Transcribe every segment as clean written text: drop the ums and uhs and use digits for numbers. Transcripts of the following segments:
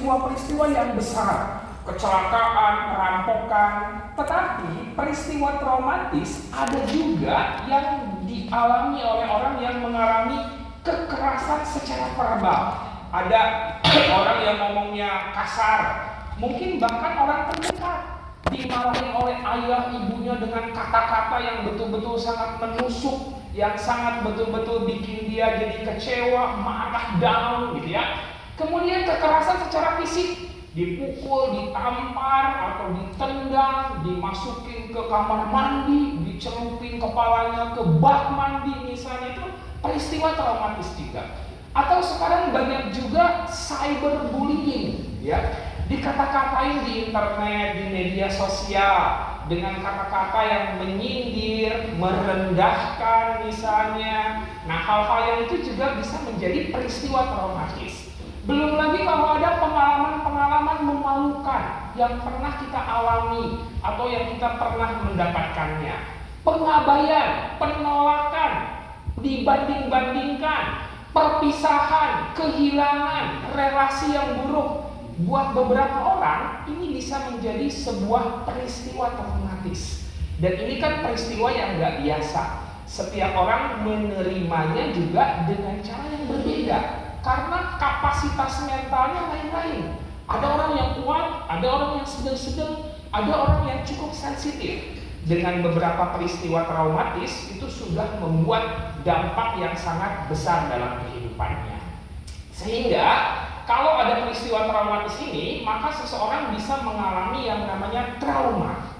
peristiwa-peristiwa yang besar, kecelakaan, perampokan. Tetapi peristiwa traumatis ada juga yang dialami oleh orang yang mengalami kekerasan secara verbal. Ada orang yang ngomongnya kasar, mungkin bahkan orang terdekat dimarahi oleh ayah ibunya dengan kata-kata yang betul-betul sangat menusuk, yang sangat betul-betul bikin dia jadi kecewa, marah, down gitu ya. Kemudian kekerasan secara fisik, dipukul, ditampar atau ditendang, dimasukin ke kamar mandi, dicelupin kepalanya ke bak mandi misalnya, itu peristiwa traumatis juga. Atau sekarang banyak juga cyberbullying ya, dikata-katain di internet, di media sosial dengan kata-kata yang menyindir, merendahkan misalnya. Nah, hal-hal yang itu juga bisa menjadi peristiwa traumatis. Belum lagi kalau ada pengalaman-pengalaman memalukan yang pernah kita alami atau yang kita pernah mendapatkannya. Pengabaian, penolakan, dibanding-bandingkan, perpisahan, kehilangan, relasi yang buruk. Buat beberapa orang ini bisa menjadi sebuah peristiwa traumatis. Dan ini kan peristiwa yang gak biasa. Setiap orang menerimanya juga dengan cara yang berbeda, karena kapasitas mentalnya lain-lain. Ada orang yang kuat, ada orang yang sedang-sedang, ada orang yang cukup sensitif. Dengan beberapa peristiwa traumatis itu sudah membuat dampak yang sangat besar dalam kehidupannya. Sehingga kalau ada peristiwa traumatis ini, maka seseorang bisa mengalami yang namanya trauma.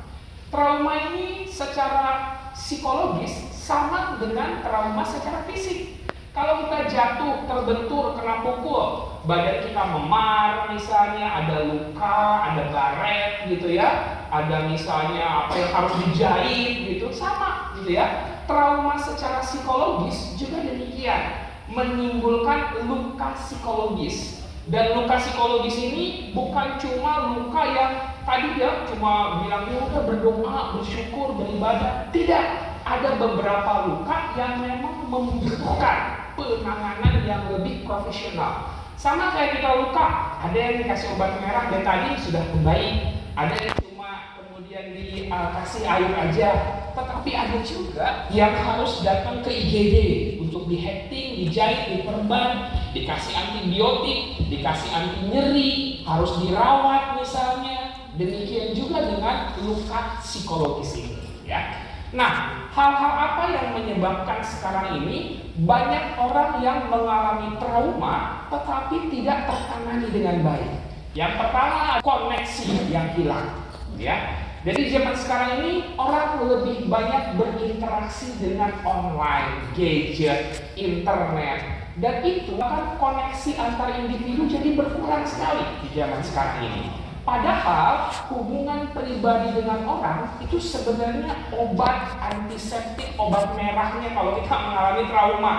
Trauma ini secara psikologis sama dengan trauma secara fisik. Kalau kita jatuh, terbentur, kena pukul, badan kita memar misalnya, ada luka, ada baret gitu ya, ada misalnya apa yang harus dijahit gitu, sama gitu ya. Trauma secara psikologis juga demikian, menimbulkan luka psikologis. Dan luka psikologis ini bukan cuma luka yang tadi ya cuma bilang ya udah berdoa, bersyukur, beribadah. Tidak, ada beberapa luka yang memang membutuhkan penanganan yang lebih profesional. Sama kayak kita luka, ada yang dikasih obat merah dan tadi sudah membaik, ada yang cuma kemudian dikasih air aja. Tetapi ada juga yang harus datang ke IGD untuk di-hekting, dijahit, diperban, dikasih antibiotik, dikasih anti nyeri, harus dirawat misalnya. Demikian juga dengan luka psikologis ini ya. Nah, hal-hal apa yang menyebabkan sekarang ini banyak orang yang mengalami trauma tetapi tidak tertangani dengan baik? Yang pertama, koneksi yang hilang ya. Jadi zaman sekarang ini orang lebih banyak berinteraksi dengan online, gadget, internet, dan itu akan koneksi antar individu jadi berkurang sekali di zaman sekarang ini. Padahal hubungan pribadi dengan orang itu sebenarnya obat antiseptik, obat merahnya kalau kita mengalami trauma.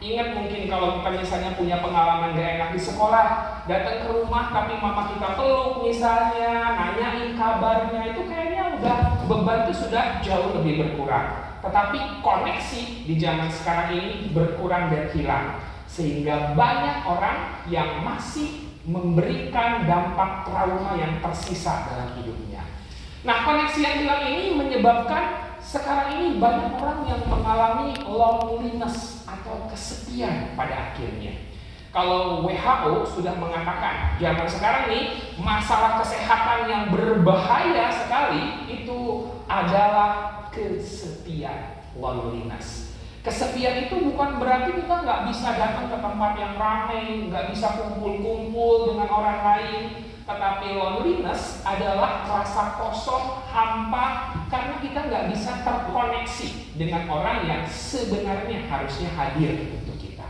Ingat mungkin kalau kita misalnya punya pengalaman gak enak di sekolah, datang ke rumah tapi mama kita peluk misalnya, nanyain kabarnya, itu kayaknya udah beban itu sudah jauh lebih berkurang. Tetapi koneksi di zaman sekarang ini berkurang dan hilang, sehingga banyak orang yang masih memberikan dampak trauma yang tersisa dalam hidupnya. Nah, koneksi yang hilang ini menyebabkan sekarang ini banyak orang yang mengalami loneliness atau kesepian pada akhirnya. Kalau WHO sudah mengatakan zaman sekarang ini masalah kesehatan yang berbahaya sekali itu adalah kesepian, loneliness. Kesepian itu bukan berarti kita nggak bisa datang ke tempat yang ramai, nggak bisa kumpul-kumpul dengan orang lain. Tetapi loneliness adalah rasa kosong, hampa, karena kita nggak bisa terkoneksi dengan orang yang sebenarnya harusnya hadir untuk kita.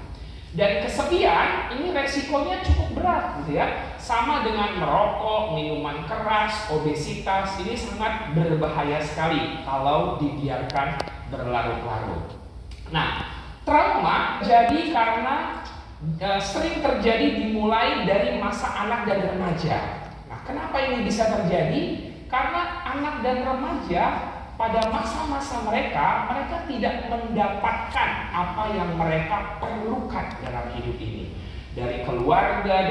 Dan kesepian ini resikonya cukup berat gitu ya. Sama dengan merokok, minuman keras, obesitas, ini sangat berbahaya sekali kalau dibiarkan berlarut-larut. Nah, trauma jadi karena sering terjadi dimulai dari masa anak dan remaja. Nah, kenapa ini bisa terjadi? Karena anak dan remaja pada masa-masa mereka tidak mendapatkan apa yang mereka perlukan dalam hidup ini. dari keluarga,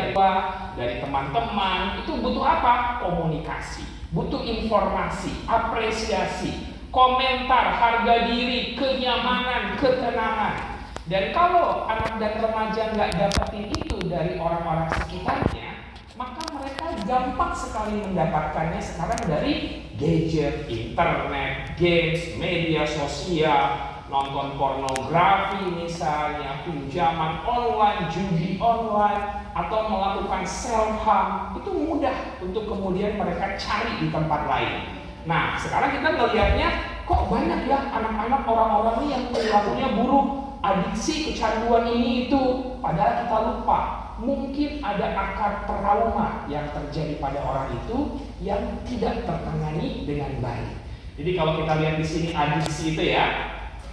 dari teman-teman. Itu butuh apa? Komunikasi, butuh informasi, apresiasi, komentar, harga diri, kenyamanan, ketenangan. Dan kalau anak dan remaja nggak dapetin itu dari orang-orang sekitarnya, maka mereka gampang sekali mendapatkannya sekarang dari gadget, internet, games, media sosial, nonton pornografi misalnya, pinjaman online, judi online, atau melakukan self harm. Itu mudah untuk kemudian mereka cari di tempat lain. Nah, sekarang kita melihatnya kok banyak ya anak-anak orang-orang ini yang perilakunya buruk, adiksi, kecanduan ini itu. Padahal kita lupa, mungkin ada akar trauma yang terjadi pada orang itu yang tidak tertangani dengan baik. Jadi kalau kita lihat di sini adiksi itu ya,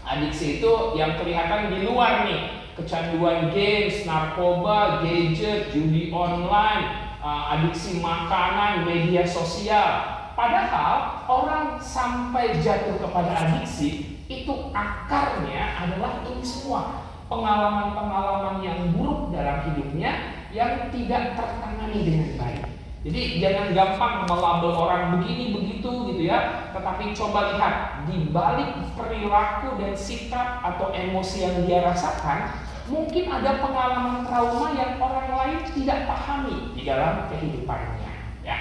adiksi itu yang kelihatan di luar nih, kecanduan games, narkoba, gadget, judi online, adiksi makanan, media sosial. Padahal orang sampai jatuh kepada adiksi itu akarnya adalah ini semua, pengalaman-pengalaman yang buruk dalam hidupnya yang tidak tertangani dengan baik. Jadi jangan gampang melabel orang begini begitu gitu ya, tetapi coba lihat di balik perilaku dan sikap atau emosi yang dia rasakan, mungkin ada pengalaman trauma yang orang lain tidak pahami di dalam kehidupannya ya.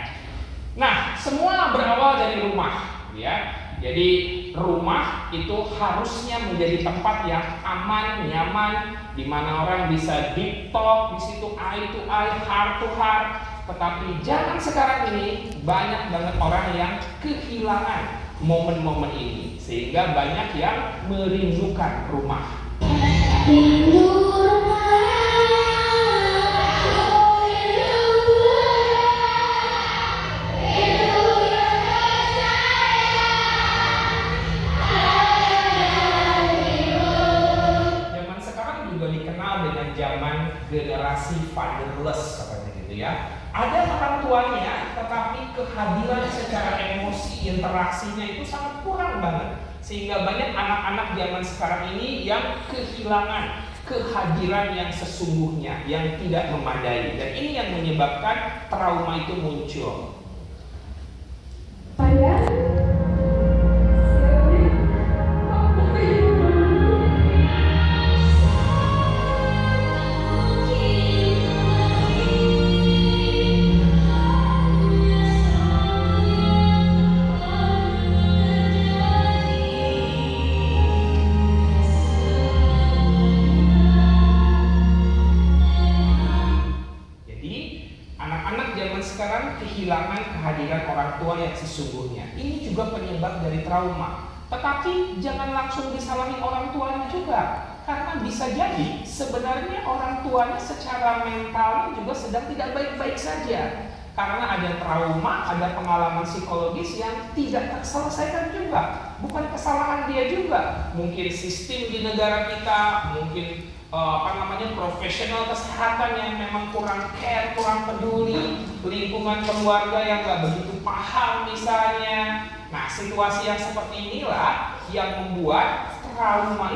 Nah, semua berawal dari rumah ya. Jadi rumah itu harusnya menjadi tempat yang aman, nyaman, di mana orang bisa deep talk, di situ eye to eye, heart to heart. Tetapi zaman sekarang ini banyak banget orang yang kehilangan momen-momen ini, sehingga banyak yang merindukan rumah. Zaman sekarang juga dikenal dengan zaman generasi fatherless katanya gitu ya. Ada orang tuanya, tetapi kehadiran secara emosi, interaksinya itu sangat kurang banget. Sehingga banyak anak-anak zaman sekarang ini yang kehilangan kehadiran yang sesungguhnya, yang tidak memadai. Dan ini yang menyebabkan trauma itu muncul. Kehilangan kehadiran orang tua yang sesungguhnya. Ini juga penyebab dari trauma. Tetapi jangan langsung disalahi orang tuanya juga, karena bisa jadi sebenarnya orang tuanya secara mentalnya juga sedang tidak baik-baik saja. Karena ada trauma, ada pengalaman psikologis yang tidak terselesaikan juga. Bukan kesalahan dia juga. Mungkin sistem di negara kita, mungkin profesional kesehatan yang memang kurang care, kurang peduli, lingkungan keluarga yang gak begitu paham misalnya. Nah, situasi yang seperti inilah yang membuat trauma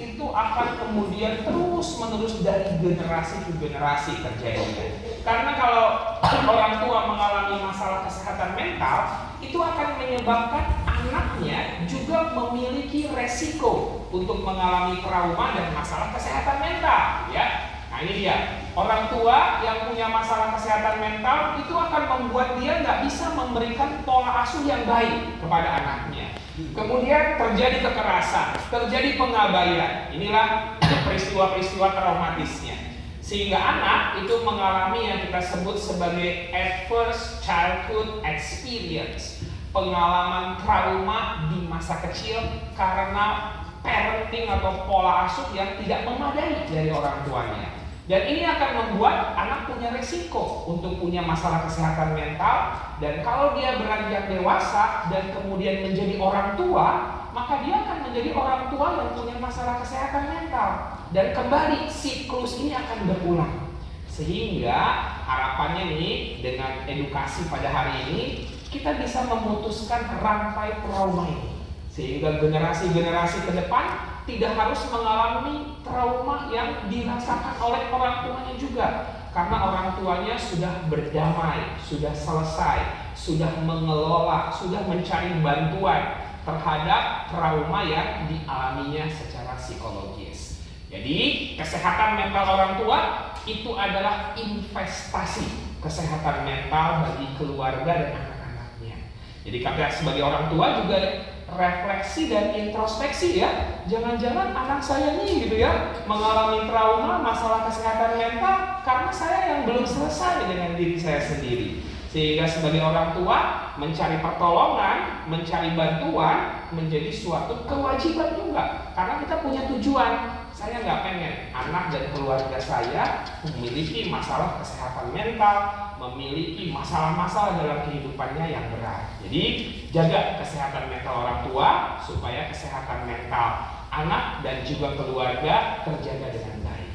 itu akan kemudian terus menerus dari generasi ke generasi terjadi. Karena kalau orang tua mengalami masalah kesehatan mental, itu akan menyebabkan anaknya juga memiliki resiko untuk mengalami trauma dan masalah kesehatan mental ya. Nah ini dia, orang tua yang punya masalah kesehatan mental itu akan membuat dia nggak bisa memberikan pola asuh yang baik kepada anaknya. Kemudian terjadi kekerasan, terjadi pengabaian. Inilah peristiwa-peristiwa traumatisnya. Sehingga anak itu mengalami yang kita sebut sebagai adverse childhood experience, pengalaman trauma di masa kecil karena parenting atau pola asuh yang tidak memadai dari orang tuanya. Dan ini akan membuat anak punya resiko untuk punya masalah kesehatan mental. Dan kalau dia beranjak dewasa dan kemudian menjadi orang tua, maka dia akan menjadi orang tua yang punya masalah kesehatan mental. Dan kembali siklus ini akan berulang. Sehingga harapannya nih dengan edukasi pada hari ini, kita bisa memutuskan rantai trauma ini. Sehingga generasi-generasi ke depan tidak harus mengalami trauma yang dirasakan oleh orang tuanya juga. Karena orang tuanya sudah berdamai, sudah selesai, sudah mengelola, sudah mencari bantuan terhadap trauma yang dialaminya secara psikologis. Jadi kesehatan mental orang tua itu adalah investasi kesehatan mental bagi keluarga dan anak-anaknya. Jadi kita sebagai orang tua juga refleksi dan introspeksi ya. Jangan-jangan anak saya nih gitu ya mengalami trauma masalah kesehatan mental karena saya yang belum selesai dengan diri saya sendiri. Sehingga sebagai orang tua mencari pertolongan, mencari bantuan menjadi suatu kewajiban juga. Karena kita punya tujuan. Saya nggak pengen anak dan keluarga saya memiliki masalah kesehatan mental, memiliki masalah-masalah dalam kehidupannya yang berat. Jadi jaga kesehatan mental orang tua supaya kesehatan mental anak dan juga keluarga terjaga dengan baik.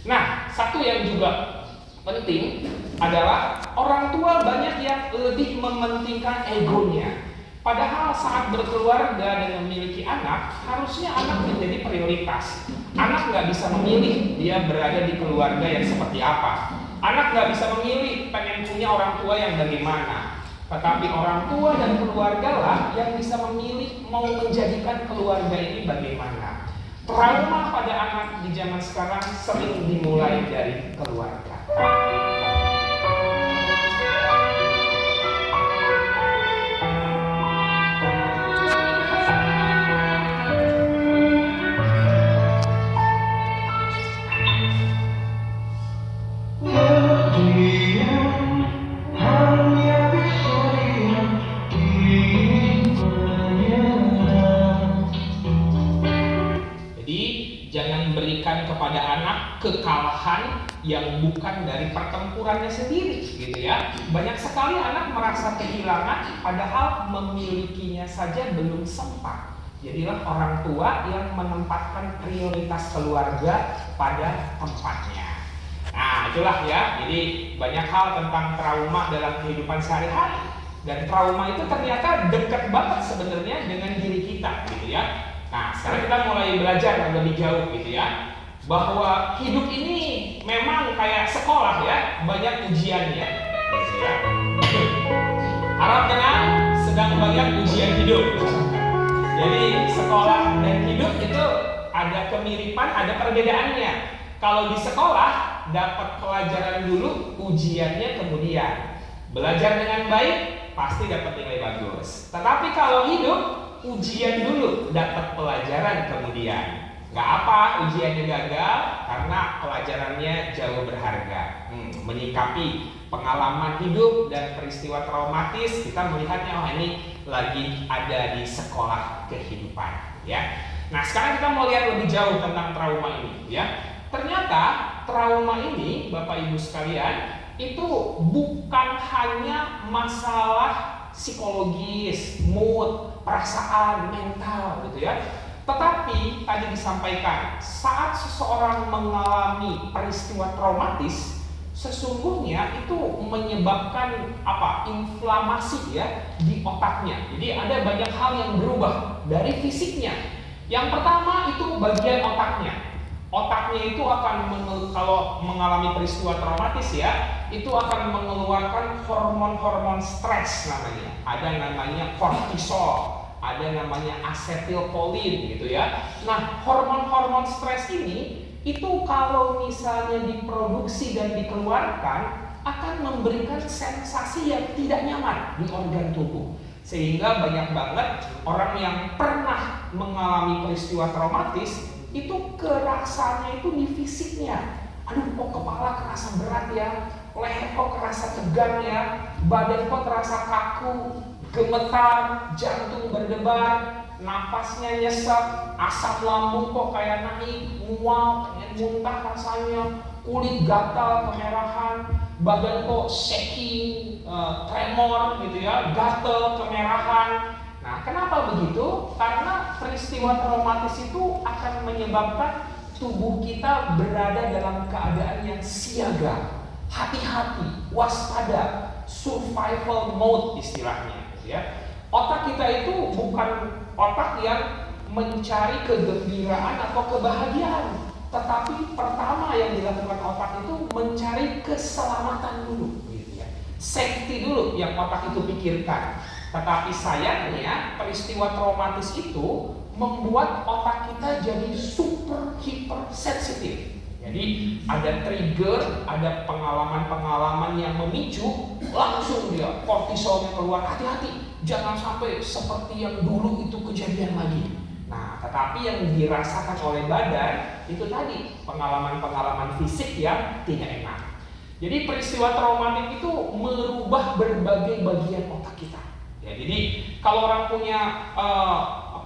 Nah, satu yang juga penting adalah orang tua banyak yang lebih mementingkan egonya. Padahal saat berkeluarga dan memiliki anak, harusnya anak menjadi prioritas. Anak nggak bisa memilih dia berada di keluarga yang seperti apa. Anak nggak bisa memilih pengen punya orang tua yang bagaimana. Tetapi orang tua dan keluarga lah yang bisa memilih mau menjadikan keluarga ini bagaimana. Trauma pada anak di zaman sekarang sering dimulai dari keluarga. Kepada anak kekalahan yang bukan dari pertempurannya sendiri gitu ya. Banyak sekali anak merasa kehilangan padahal memilikinya saja belum sempat. Jadilah orang tua yang menempatkan prioritas keluarga pada tempatnya. Nah, itulah ya. Jadi banyak hal tentang trauma dalam kehidupan sehari-hari. Dan trauma itu ternyata dekat banget sebenarnya dengan diri kita gitu ya. Nah, sekarang kita mulai belajar lebih jauh gitu ya. Bahwa hidup ini memang kayak sekolah ya, banyak ujiannya gitu ya. Harap tenang, sedang banyak ujian hidup. Jadi sekolah dan hidup itu ada kemiripan, ada perbedaannya. Kalau di sekolah dapat pelajaran dulu, ujiannya kemudian. Belajar dengan baik pasti dapat nilai bagus. Tetapi kalau hidup, ujian dulu, dapat pelajaran kemudian. Gak apa ujiannya gagal karena pelajarannya jauh berharga. Menyikapi pengalaman hidup dan peristiwa traumatis, kita melihatnya oh ini lagi ada di sekolah kehidupan ya. Nah, sekarang kita mau lihat lebih jauh tentang trauma ini ya. Ternyata trauma ini Bapak Ibu sekalian itu bukan hanya masalah psikologis, mood, perasaan, mental gitu ya. Tetapi tadi disampaikan, saat seseorang mengalami peristiwa traumatis, sesungguhnya itu menyebabkan inflamasi ya di otaknya. Jadi ada banyak hal yang berubah dari fisiknya. Yang pertama itu bagian otaknya. Otaknya itu akan kalau mengalami peristiwa traumatis ya, itu akan mengeluarkan hormon-hormon stres namanya. Ada namanya kortisol. Ada namanya asetilkolin gitu ya. Nah, hormon-hormon stres ini itu kalau misalnya diproduksi dan dikeluarkan akan memberikan sensasi yang tidak nyaman di organ tubuh. Sehingga banyak banget orang yang pernah mengalami peristiwa traumatis itu kerasanya itu di fisiknya. Aduh, kok kepala kerasa berat ya, leher kok kerasa tegang ya, badan kok terasa kaku, gemetar, jantung berdebar, napasnya nyesek, asam lambung kok kayak naik, mual, pengen muntah rasanya, kulit gatal, kemerahan, badan kok shaking, tremor gitu ya, gatal, kemerahan. Nah, kenapa begitu? Karena peristiwa traumatis itu akan menyebabkan tubuh kita berada dalam keadaan yang siaga, hati-hati, waspada, survival mode istilahnya. Ya, otak kita itu bukan otak yang mencari kegembiraan atau kebahagiaan. Tetapi pertama yang dilakukan otak itu mencari keselamatan dulu, gitu ya. Safety dulu yang otak itu pikirkan. Tetapi sayangnya peristiwa traumatis itu membuat otak kita jadi super hiper sensitif. Jadi ada trigger, ada pengalaman-pengalaman yang memicu, langsung dia kortisolnya keluar. Hati-hati, jangan sampai seperti yang dulu itu kejadian lagi. Nah, tetapi yang dirasakan oleh badan itu tadi pengalaman-pengalaman fisik yang tidak enak. Jadi peristiwa traumatik itu merubah berbagai bagian otak kita. Ya, jadi kalau orang punya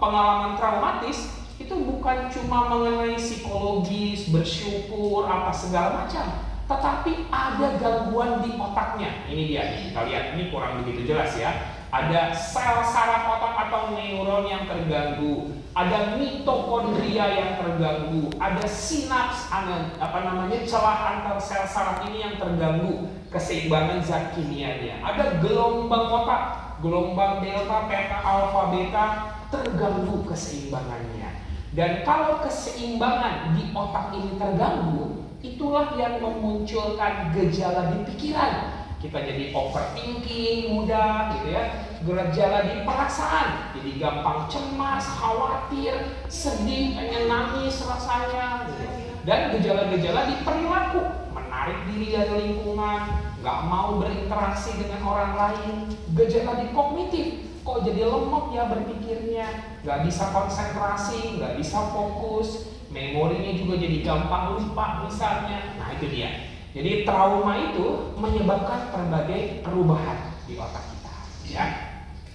pengalaman traumatis itu bukan cuma mengenai psikologis, bersyukur, apa segala macam, tetapi ada gangguan di otaknya. Ini dia, kita lihat, ini kurang begitu jelas ya. Ada sel saraf otak atau neuron yang terganggu, ada mitokondria yang terganggu, ada sinaps, celah antar sel saraf ini yang terganggu, keseimbangan zat kimianya. Ada gelombang otak, gelombang delta, theta, alfa, beta terganggu keseimbangannya. Dan kalau keseimbangan di otak ini terganggu, itulah yang memunculkan gejala di pikiran. Kita jadi overthinking mudah gitu ya. Gejala di perasaan, jadi gampang cemas, khawatir, sedih, pengen nangis rasanya gitu. Dan gejala-gejala di perilaku, menarik diri dari lingkungan, nggak mau berinteraksi dengan orang lain. Gejala di kognitif, kok jadi lemot ya berpikirnya, nggak bisa konsentrasi, nggak bisa fokus, memorinya juga jadi gampang lupa misalnya. Nah itu dia. Jadi trauma itu menyebabkan berbagai perubahan di otak kita, ya.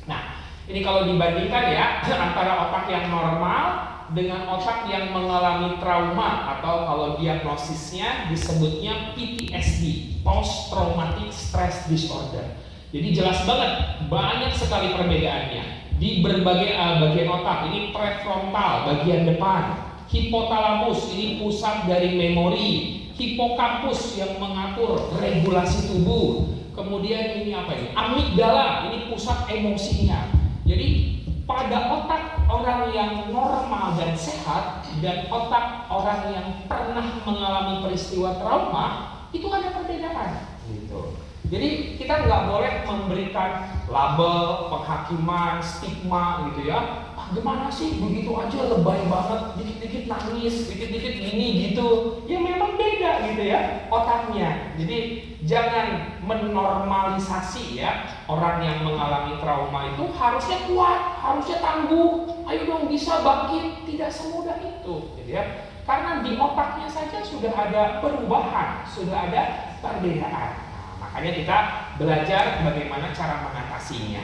Nah, ini kalau dibandingkan ya antara otak yang normal dengan otak yang mengalami trauma, atau kalau diagnosisnya disebutnya PTSD, Post Traumatic Stress Disorder. Jadi jelas banget, banyak sekali perbedaannya di berbagai bagian otak. Ini prefrontal, bagian depan. Hipotalamus, ini pusat dari memori. Hipokampus yang mengatur regulasi tubuh. Kemudian ini apa ini? Amigdala, ini pusat emosinya. Jadi pada otak orang yang normal dan sehat dan otak orang yang pernah mengalami peristiwa trauma itu ada perbedaan. Gitu. Jadi kita nggak boleh memberikan label, penghakiman, stigma gitu ya. Gimana sih begitu aja lebay banget, dikit-dikit nangis, dikit-dikit gini gitu. Ya memang beda gitu ya otaknya. Jadi jangan menormalisasi ya orang yang mengalami trauma itu harusnya kuat, harusnya tangguh, ayo dong bisa bangkit. Tidak semudah itu gitu ya. Karena di otaknya saja sudah ada perubahan, sudah ada perbedaan. Nah, makanya kita belajar bagaimana cara mengatasinya.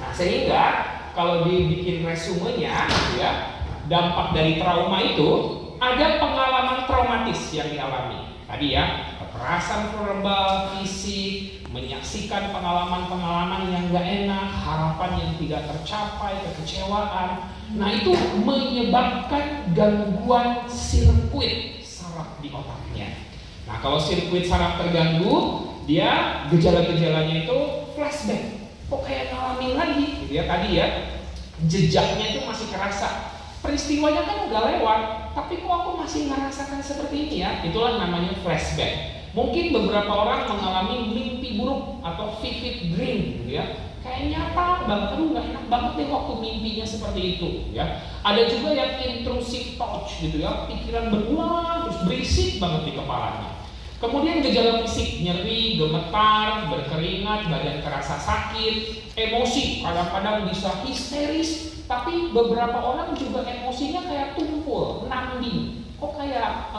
Nah, sehingga kalau dibikin resumenya ya, dampak dari trauma itu ada pengalaman traumatis yang dialami. Tadi ya, kekerasan verbal, fisik, menyaksikan pengalaman-pengalaman yang gak enak, harapan yang tidak tercapai, kekecewaan. Nah, itu menyebabkan gangguan sirkuit saraf di otaknya. Nah, kalau sirkuit saraf terganggu, dia gejala-gejalanya itu flashback. Kok kayak ngalamin lagi gitu ya, tadi ya jejaknya itu masih kerasa, peristiwanya kan udah lewat tapi kok aku masih merasakan seperti ini ya. Itulah namanya flashback. Mungkin beberapa orang mengalami mimpi buruk atau vivid dream gitu ya, kayak nyata banget, nggak enak banget nih waktu mimpinya seperti itu ya. Ada juga yang intrusive thoughts gitu ya, pikiran berulang terus berisik banget di kepalanya. Kemudian gejala fisik, nyeri, gemetar, berkeringat, badan terasa sakit, emosi, kadang-kadang bisa histeris, tapi beberapa orang juga emosinya kayak tumpul, numbing. Kok kayak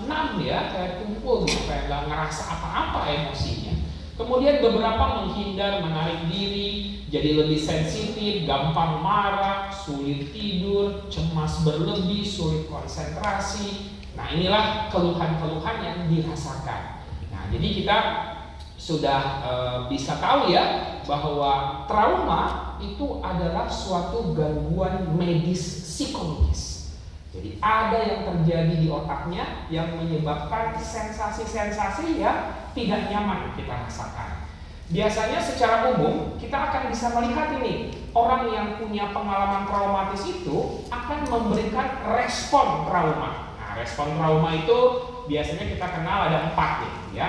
numb ya, kayak tumpul gitu, kayak nggak ngerasa apa-apa emosinya. Kemudian beberapa menghindar, menarik diri, jadi lebih sensitif, gampang marah, sulit tidur, cemas berlebih, sulit konsentrasi. Nah, inilah keluhan-keluhan yang dirasakan. Nah, jadi kita sudah bisa tahu ya bahwa trauma itu adalah suatu gangguan medis psikologis. Jadi ada yang terjadi di otaknya yang menyebabkan sensasi-sensasi yang tidak nyaman kita rasakan. Biasanya secara umum kita akan bisa melihat ini, orang yang punya pengalaman traumatis itu akan memberikan respon trauma. Nah, respon trauma itu biasanya kita kenal ada 4 nih ya.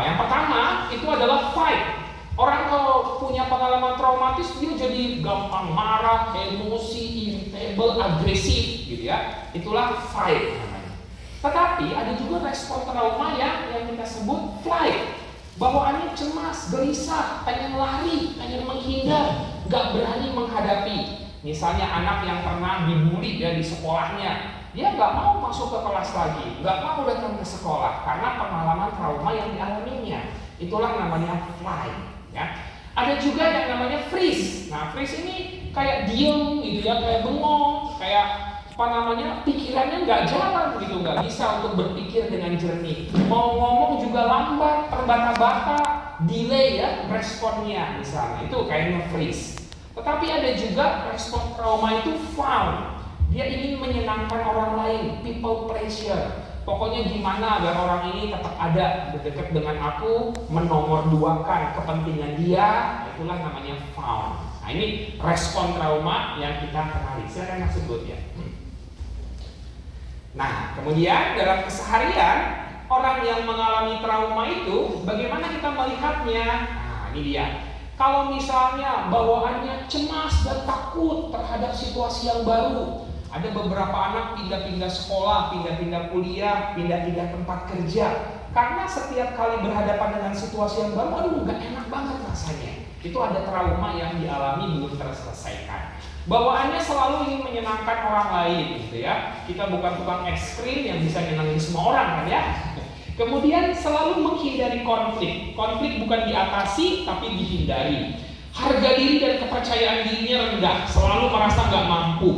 Yang pertama itu adalah fight. Orang kalau punya pengalaman traumatis dia jadi gampang marah, emosi, irritable, agresif gitu ya. Itulah fight namanya. Tetapi ada juga respon trauma yang kita sebut flight. Bawaannya cemas, gelisah, pengen lari, pengen menghindar, gak berani menghadapi. Misalnya anak yang pernah dibully ya di sekolahnya, dia gak mau masuk ke kelas lagi, gak mau datang ke sekolah karena pengalaman trauma yang dialaminya. Itulah namanya flight ya. Ada juga yang namanya freeze. Nah, freeze ini kayak diem gitu ya, kayak bengong, kayak pikirannya nggak jalan gitu, nggak bisa untuk berpikir dengan jernih. Mau ngomong juga lambat, terbata-bata, delay ya responnya misalnya. Itu kayaknya freeze. Tetapi ada juga respon trauma itu found. Dia ingin menyenangkan orang lain, people pleasure. Pokoknya gimana agar orang ini tetap ada berdekat dengan aku, menomorduakan kepentingan dia. Itulah namanya found. Nah, ini respon trauma yang kita kenali. Silakan sebut ya. Nah, kemudian dalam keseharian orang yang mengalami trauma itu bagaimana kita melihatnya? Nah, ini dia. Kalau misalnya bawaannya cemas dan takut terhadap situasi yang baru, ada beberapa anak pindah-pindah sekolah, pindah-pindah kuliah, pindah-pindah tempat kerja. Karena setiap kali berhadapan dengan situasi yang baru, aduh gak enak banget rasanya. Itu ada trauma yang dialami belum terselesaikan. Bawaannya selalu ingin menyenangkan orang lain gitu ya. Kita bukan tukang es krim yang bisa nyenangin semua orang kan ya. Kemudian selalu menghindari konflik. Konflik bukan diatasi tapi dihindari. Harga diri dan kepercayaan dirinya rendah, selalu merasa nggak mampu.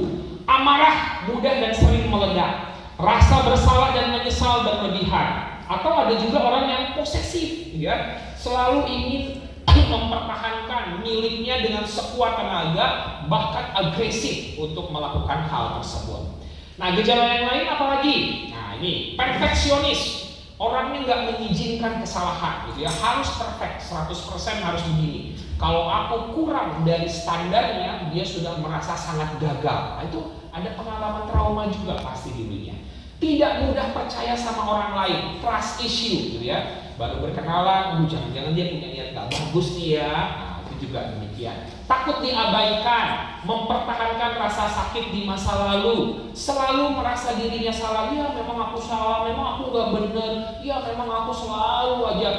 Amarah mudah dan sering meledak. Rasa bersalah dan menyesal berlebihan. Atau ada juga orang yang posesif ya, selalu ingin mempertahankan miliknya dengan sekuat tenaga, bahkan agresif untuk melakukan hal tersebut. Nah, gejala yang lain apa lagi? Nah, ini perfeksionis. Orangnya nggak mengizinkan kesalahan gitu ya, harus perfect, 100% harus begini. Kalau aku kurang dari standarnya, dia sudah merasa sangat gagal. Nah, itu ada pengalaman trauma juga pasti dirinya. Tidak mudah percaya sama orang lain, trust issue gitu ya. Baru berkenalan, jangan-jangan dia punya niat gak bagus nih ya. Nah, itu juga demikian. Takut diabaikan, mempertahankan rasa sakit di masa lalu, selalu merasa dirinya salah. Ya memang aku salah, memang aku gak bener. Ya memang aku selalu aja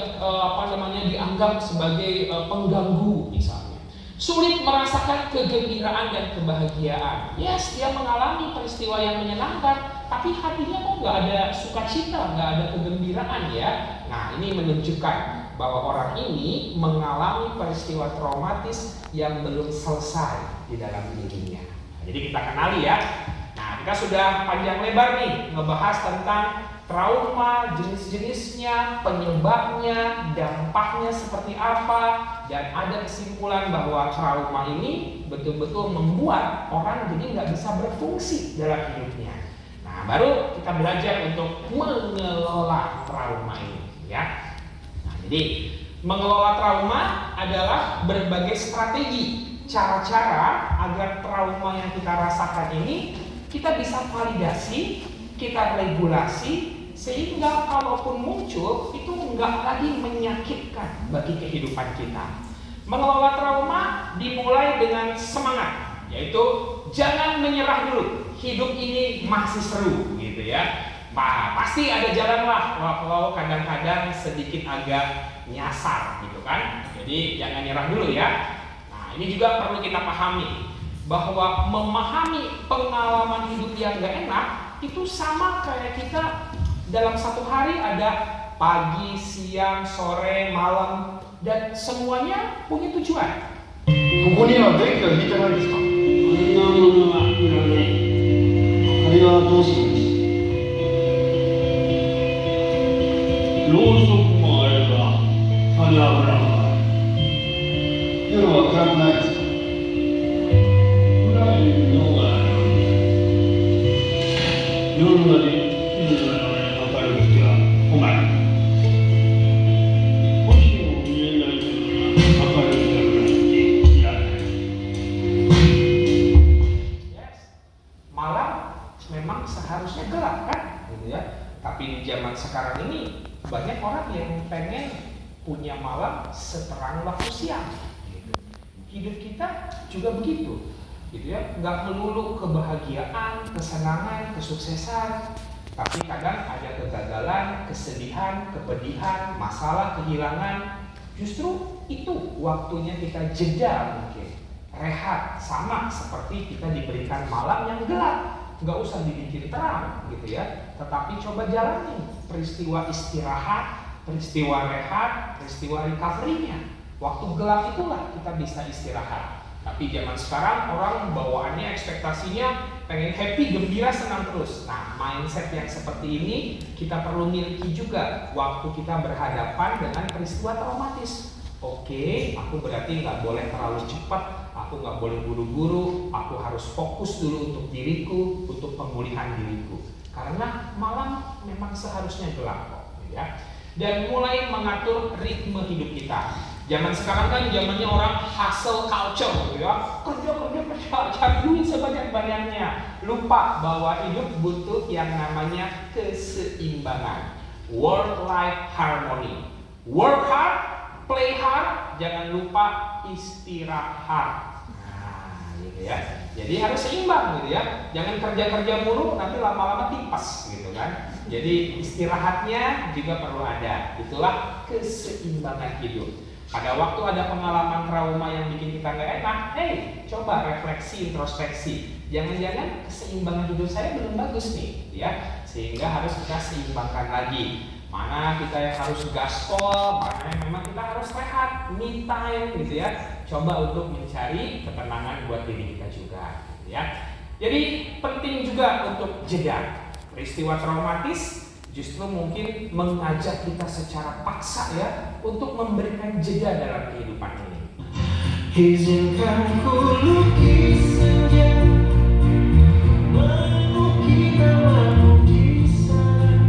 dianggap sebagai pengganggu misalnya. Sulit merasakan kegembiraan dan kebahagiaan. Yes, dia mengalami peristiwa yang menyenangkan, tapi hatinya kok nggak ada sukacita, nggak ada kegembiraan ya. Nah, ini menunjukkan bahwa orang ini mengalami peristiwa traumatis yang belum selesai di dalam dirinya. Nah, jadi kita kenali ya. Nah, kita sudah panjang lebar nih ngebahas tentang trauma, jenis-jenisnya, penyebabnya, dampaknya seperti apa, dan ada kesimpulan bahwa trauma ini betul-betul membuat orang jadi nggak bisa berfungsi dalam hidupnya. Nah, baru kita belajar untuk mengelola trauma ini, ya. Nah, jadi mengelola trauma adalah berbagai strategi, cara-cara agar trauma yang kita rasakan ini kita bisa validasi, kita regulasi, sehingga kalaupun muncul itu enggak lagi menyakitkan bagi kehidupan kita. Mengelola trauma dimulai dengan semangat, yaitu jangan menyerah dulu. Hidup ini masih seru gitu ya. Pasti ada jalan lah, walau kadang-kadang sedikit agak nyasar gitu kan. Jadi jangan nyerah dulu ya. Nah, ini juga perlu kita pahami bahwa memahami pengalaman hidup yang gak enak itu sama kayak kita dalam satu hari ada pagi, siang, sore, malam, dan semuanya punya tujuan. ここには電気が引いてないんですか？あんなものはいらない。あれはどうするんです？ろうそくもあれば、種油もある。夜は暗くないですか？暗いのがあるんです。夜まで昼の明るくては困る。星も見えないけど seterang waktu siang. Gitu. Hidup kita juga begitu, gitu ya. Nggak melulu kebahagiaan, kesenangan, kesuksesan, tapi kadang ada kegagalan, kesedihan, kepedihan, masalah, kehilangan. Justru itu waktunya kita jeda mungkin, rehat, sama seperti kita diberikan malam yang gelap. Nggak usah dibikin terang gitu ya, tetapi coba jalani peristiwa istirahat, peristiwa rehat, peristiwa recovery-nya. Waktu gelap itulah kita bisa istirahat. Tapi zaman sekarang orang bawaannya, ekspektasinya pengen happy, gembira, senang terus. Nah, mindset yang seperti ini kita perlu miliki juga waktu kita berhadapan dengan peristiwa traumatis. Oke, aku berarti nggak boleh terlalu cepat, aku nggak boleh buru-buru, aku harus fokus dulu untuk diriku, untuk pemulihan diriku. Karena malam memang seharusnya gelap kok, ya. Dan mulai mengatur ritme hidup kita. Zaman sekarang kan zamannya orang hustle culture, gitu ya. Kerja, cari duit sebanyak-banyaknya. Lupa bahwa hidup butuh yang namanya keseimbangan. Work-life harmony. Work hard, play hard, jangan lupa istirahat. Nah, gitu ya. Jadi harus seimbang gitu ya. Jangan kerja-kerja mulu nanti lama-lama tipes gitu kan. Jadi istirahatnya juga perlu ada. Itulah keseimbangan hidup. Pada waktu ada pengalaman trauma yang bikin kita nggak enak, coba refleksi, introspeksi. Jangan-jangan keseimbangan hidup saya belum bagus nih, ya. Sehingga harus kita seimbangkan lagi. Mana kita yang harus gaspol, mana yang memang kita harus rehat, me time gitu ya. Coba untuk mencari ketenangan buat diri kita juga, gitu ya. Jadi penting juga untuk jeda. Peristiwa traumatis justru mungkin mengajak kita secara paksa ya untuk memberikan jeda dalam kehidupan ini. Izinkan ku lukis senja, mengukir lukisan.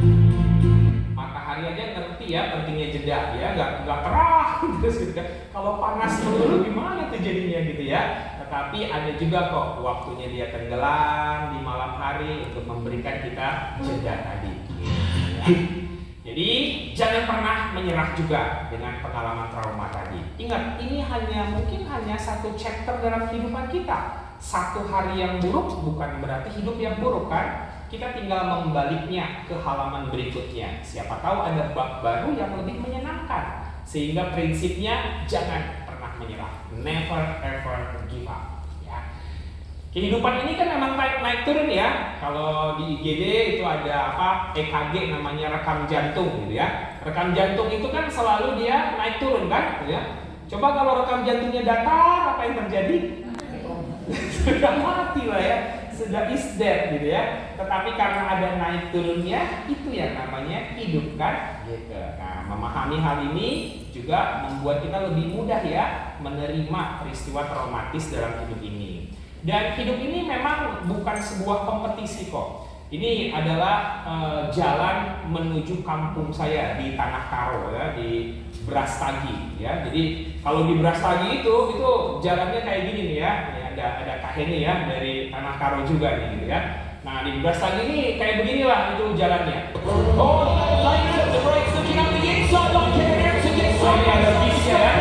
Matahari aja ngerti ya pentingnya jeda ya, nggak terang terus gitu kan. Kalau panas dulu gimana tuh jadinya gitu ya. Tetapi ada juga kok waktunya dia tenggelam di malam hari untuk memberikan kita jeda tadi. Jadi jangan pernah menyerah juga dengan pengalaman trauma tadi. Ingat, ini mungkin hanya satu chapter dalam kehidupan kita. Satu hari yang buruk bukan berarti hidup yang buruk kan. Kita tinggal membaliknya ke halaman berikutnya. Siapa tahu ada bab baru yang lebih menyenangkan. Sehingga prinsipnya jangan pernah menyerah. Never ever give up. Kehidupan ini kan memang naik turun ya. Kalau di IGD itu ada EKG namanya rekam jantung gitu ya. Rekam jantung itu kan selalu dia naik turun kan gitu ya. Coba kalau rekam jantungnya datar, apa yang terjadi? Sudah mati lah ya. Sudah is dead gitu ya. Tetapi karena ada naik turunnya, itu yang namanya hidup kan gitu. Nah, memahami hal ini juga membuat kita lebih mudah ya menerima peristiwa traumatis dalam hidup ini. Dan hidup ini memang bukan sebuah kompetisi kok. Ini adalah jalan menuju kampung saya di Tanah Karo ya, di Brastagi ya. Jadi kalau di Brastagi itu jalannya kayak gini nih ya. Ini ada Kaheni ya dari Tanah Karo juga nih gitu ya. Nah di Brastagi ini kayak beginilah itu jalannya. Ini ada bisnya ya.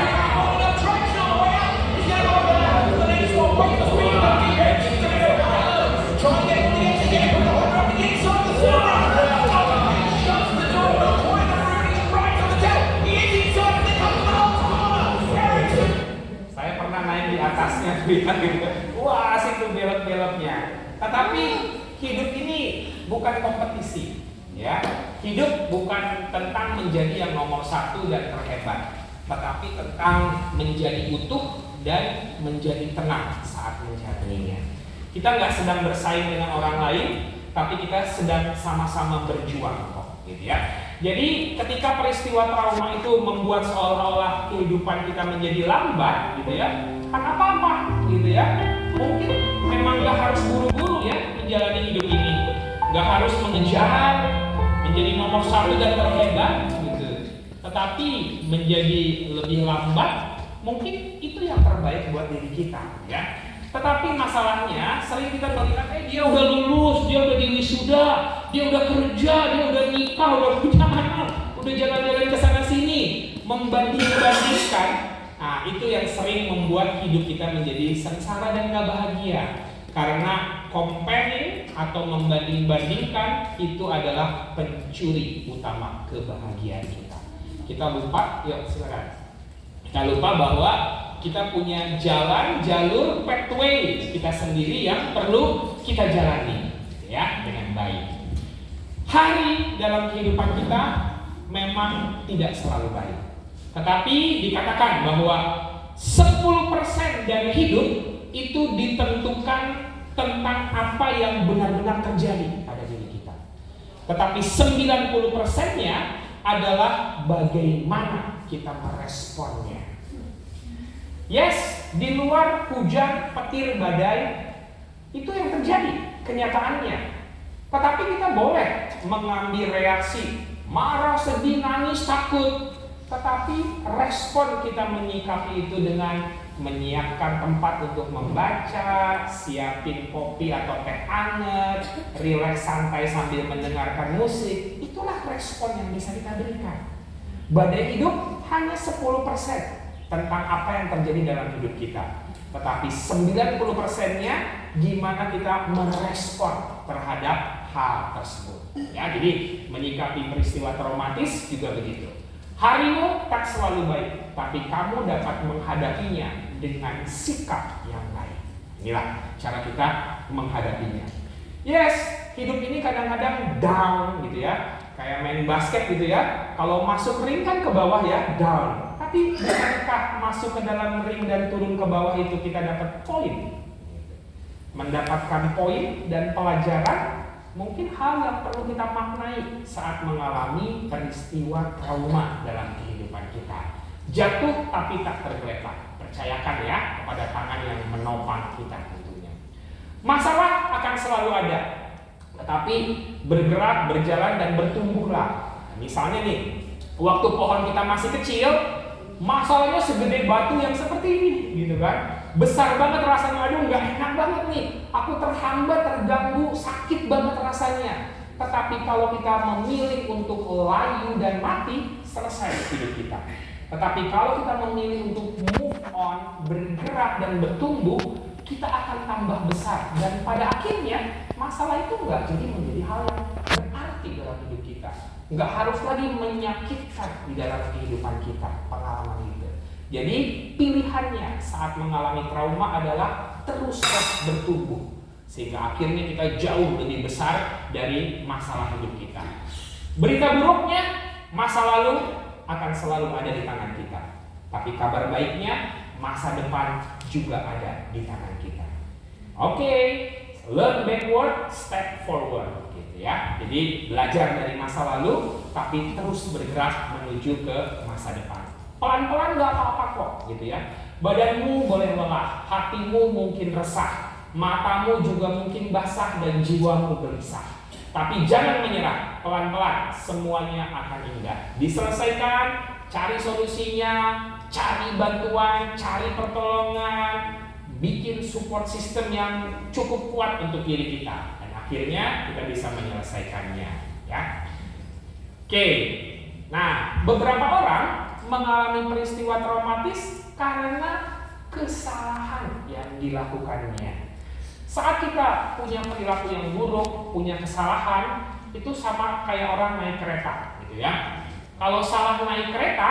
Saya pernah naik di atasnya gitu. Wah, situ belok-beloknya. Tetapi hidup ini bukan kompetisi, ya. Hidup bukan tentang menjadi yang nomor satu dan terhebat, tetapi tentang menjadi utuh dan menjadi tenang saat menjalaninya. Kita nggak sedang bersaing dengan orang lain, tapi kita sedang sama-sama berjuang kok, gitu ya. Jadi ketika peristiwa trauma itu membuat seolah-olah kehidupan kita menjadi lambat, gitu ya, kan apa-apa, gitu ya. Mungkin memang nggak harus buru-buru ya menjalani hidup ini, nggak harus mengejar menjadi nomor satu dan terhebat, gitu. Tetapi menjadi lebih lambat, mungkin itu yang terbaik buat diri kita, ya. Tetapi masalahnya sering kita melihat dia udah lulus, dia udah diwisuda, dia udah kerja, dia udah nikah, udah punya anak, udah jalan-jalan ke sana sini. membanding-bandingkan. Nah, itu yang sering membuat hidup kita menjadi sengsara dan gak bahagia. Karena comparing atau membanding-bandingkan itu adalah pencuri utama kebahagiaan kita. Kita lupa, yuk silakan. Kita lupa bahwa kita punya jalur pathway kita sendiri yang perlu kita jalani, ya, dengan baik. Hari dalam kehidupan kita memang tidak selalu baik. Tetapi dikatakan bahwa 10% dari hidup itu ditentukan tentang apa yang benar-benar terjadi pada diri kita. Tetapi 90%-nya adalah bagaimana kita meresponnya. Yes, di luar hujan, petir, badai, itu yang terjadi kenyataannya. Tetapi kita boleh mengambil reaksi, marah, sedih, nangis, takut. Tetapi respon kita menyikapi itu dengan menyiapkan tempat untuk membaca, siapin kopi atau teh hangat, rileks santai sambil mendengarkan musik. Itulah respon yang bisa kita berikan. Badai hidup hanya 10% tentang apa yang terjadi dalam hidup kita. Tetapi 90%-nya gimana kita merespon terhadap hal tersebut. Ya, jadi menyikapi peristiwa traumatis juga begitu. Harimu tak selalu baik, tapi kamu dapat menghadapinya dengan sikap yang baik. Inilah cara kita menghadapinya. Yes, hidup ini kadang-kadang down gitu ya. Kayak main basket gitu ya. Kalau masuk ring kan ke bawah ya, down. Tapi bukankah masuk ke dalam ring dan turun ke bawah itu kita dapat poin? Mendapatkan poin dan pelajaran. Mungkin hal yang perlu kita maknai saat mengalami peristiwa trauma dalam kehidupan kita. Jatuh tapi tak tergeletak. Percayakan ya kepada tangan yang menopang kita tentunya. Masalah akan selalu ada, tetapi bergerak, berjalan dan bertumbuhlah. Misalnya nih, waktu pohon kita masih kecil, masalahnya segede batu yang seperti ini, gitu kan? Besar banget rasanya, aduh nggak enak banget nih. Aku terhambat, terganggu, sakit banget rasanya. Tetapi kalau kita memilih untuk layu dan mati, selesai hidup kita. Tetapi kalau kita memilih untuk move on, bergerak dan bertumbuh, kita akan tambah besar. Dan pada akhirnya, masalah itu nggak jadi menjadi hal yang berarti dalam hidup kita. Nggak harus lagi menyakitkan di dalam kehidupan kita, pengalaman itu. Jadi pilihannya saat mengalami trauma adalah terus bertumbuh. Sehingga akhirnya kita jauh lebih besar dari masalah hidup kita. Berita buruknya, masa lalu akan selalu ada di tangan kita. Tapi kabar baiknya, masa depan juga ada di tangan kita. Oke, learn backward, step forward, gitu ya. Jadi belajar dari masa lalu, tapi terus bergerak menuju ke masa depan. Pelan-pelan gak apa-apa kok, gitu ya. Badanmu boleh lelah, hatimu mungkin resah, matamu juga mungkin basah dan jiwamu gelisah. Tapi jangan menyerah, pelan-pelan semuanya akan indah. Diselesaikan, cari solusinya, cari bantuan, cari pertolongan, bikin support system yang cukup kuat untuk diri kita. Dan akhirnya kita bisa menyelesaikannya, ya. Oke, nah beberapa orang mengalami peristiwa traumatis karena kesalahan yang dilakukannya. Saat kita punya perilaku yang buruk, punya kesalahan, itu sama kayak orang naik kereta, gitu ya. Kalau salah naik kereta,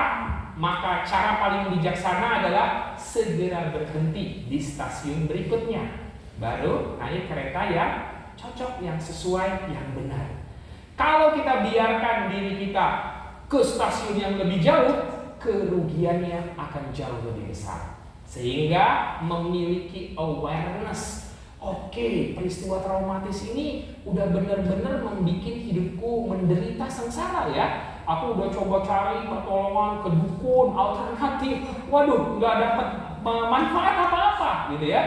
maka cara paling bijaksana adalah segera berhenti di stasiun berikutnya. Baru naik kereta yang cocok, yang sesuai, yang benar. Kalau kita biarkan diri kita ke stasiun yang lebih jauh, kerugiannya akan jauh lebih besar. Sehingga memiliki awareness, oke, peristiwa traumatis ini udah benar-benar membuat hidupku menderita sengsara ya. Aku udah coba cari pertolongan ke dukun, alternatif, waduh nggak dapat manfaat apa-apa gitu ya.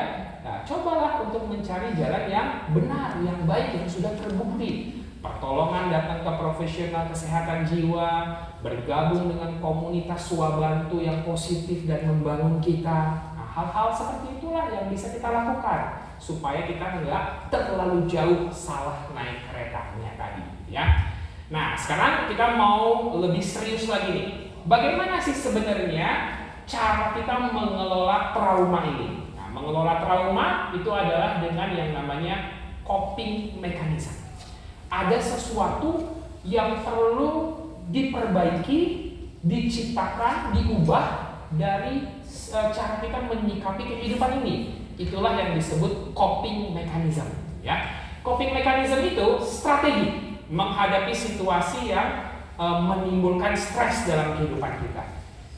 Nah, cobalah untuk mencari jalan yang benar, yang baik, yang sudah terbukti. Pertolongan datang ke profesional kesehatan jiwa, bergabung dengan komunitas swabantu yang positif dan membangun kita. Nah, hal-hal seperti itulah yang bisa kita lakukan supaya kita nggak terlalu jauh salah naik keretanya tadi, ya. Nah, sekarang kita mau lebih serius lagi nih, bagaimana sih sebenarnya cara kita mengelola trauma ini? Nah, mengelola trauma itu adalah dengan yang namanya coping mechanism. Ada sesuatu yang perlu diperbaiki, diciptakan, diubah dari cara kita menyikapi kehidupan ini. Itulah yang disebut coping mechanism, ya. Coping mechanism itu strategi menghadapi situasi yang menimbulkan stres dalam kehidupan kita.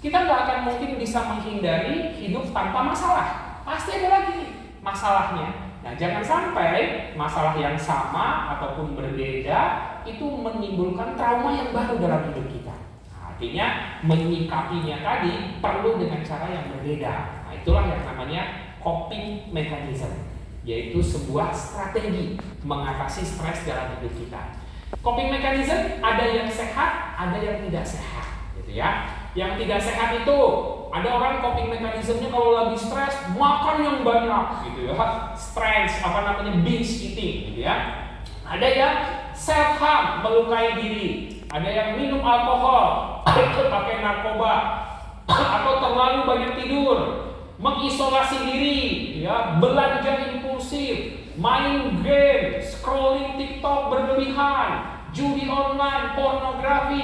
Kita nggak akan mungkin bisa menghindari hidup tanpa masalah. Pasti ada lagi masalahnya. Nah, jangan sampai masalah yang sama ataupun berbeda itu menimbulkan trauma yang baru dalam hidup kita. Nah, artinya menyikapinya tadi perlu dengan cara yang berbeda. Nah, itulah yang namanya coping mechanism, yaitu sebuah strategi mengatasi stres dalam hidup kita. Coping mechanism ada yang sehat, ada yang tidak sehat, gitu ya. Yang tidak sehat itu ada orang coping mechanismnya kalau lagi stres makan yang banyak, gitu ya. Stress binge eating, gitu ya. Ada yang self harm, melukai diri. Ada yang minum alkohol, pakai narkoba, atau terlalu banyak tidur, mengisolasi diri, ya, belanja impulsif, main game, scrolling TikTok berlebihan, judi online, pornografi.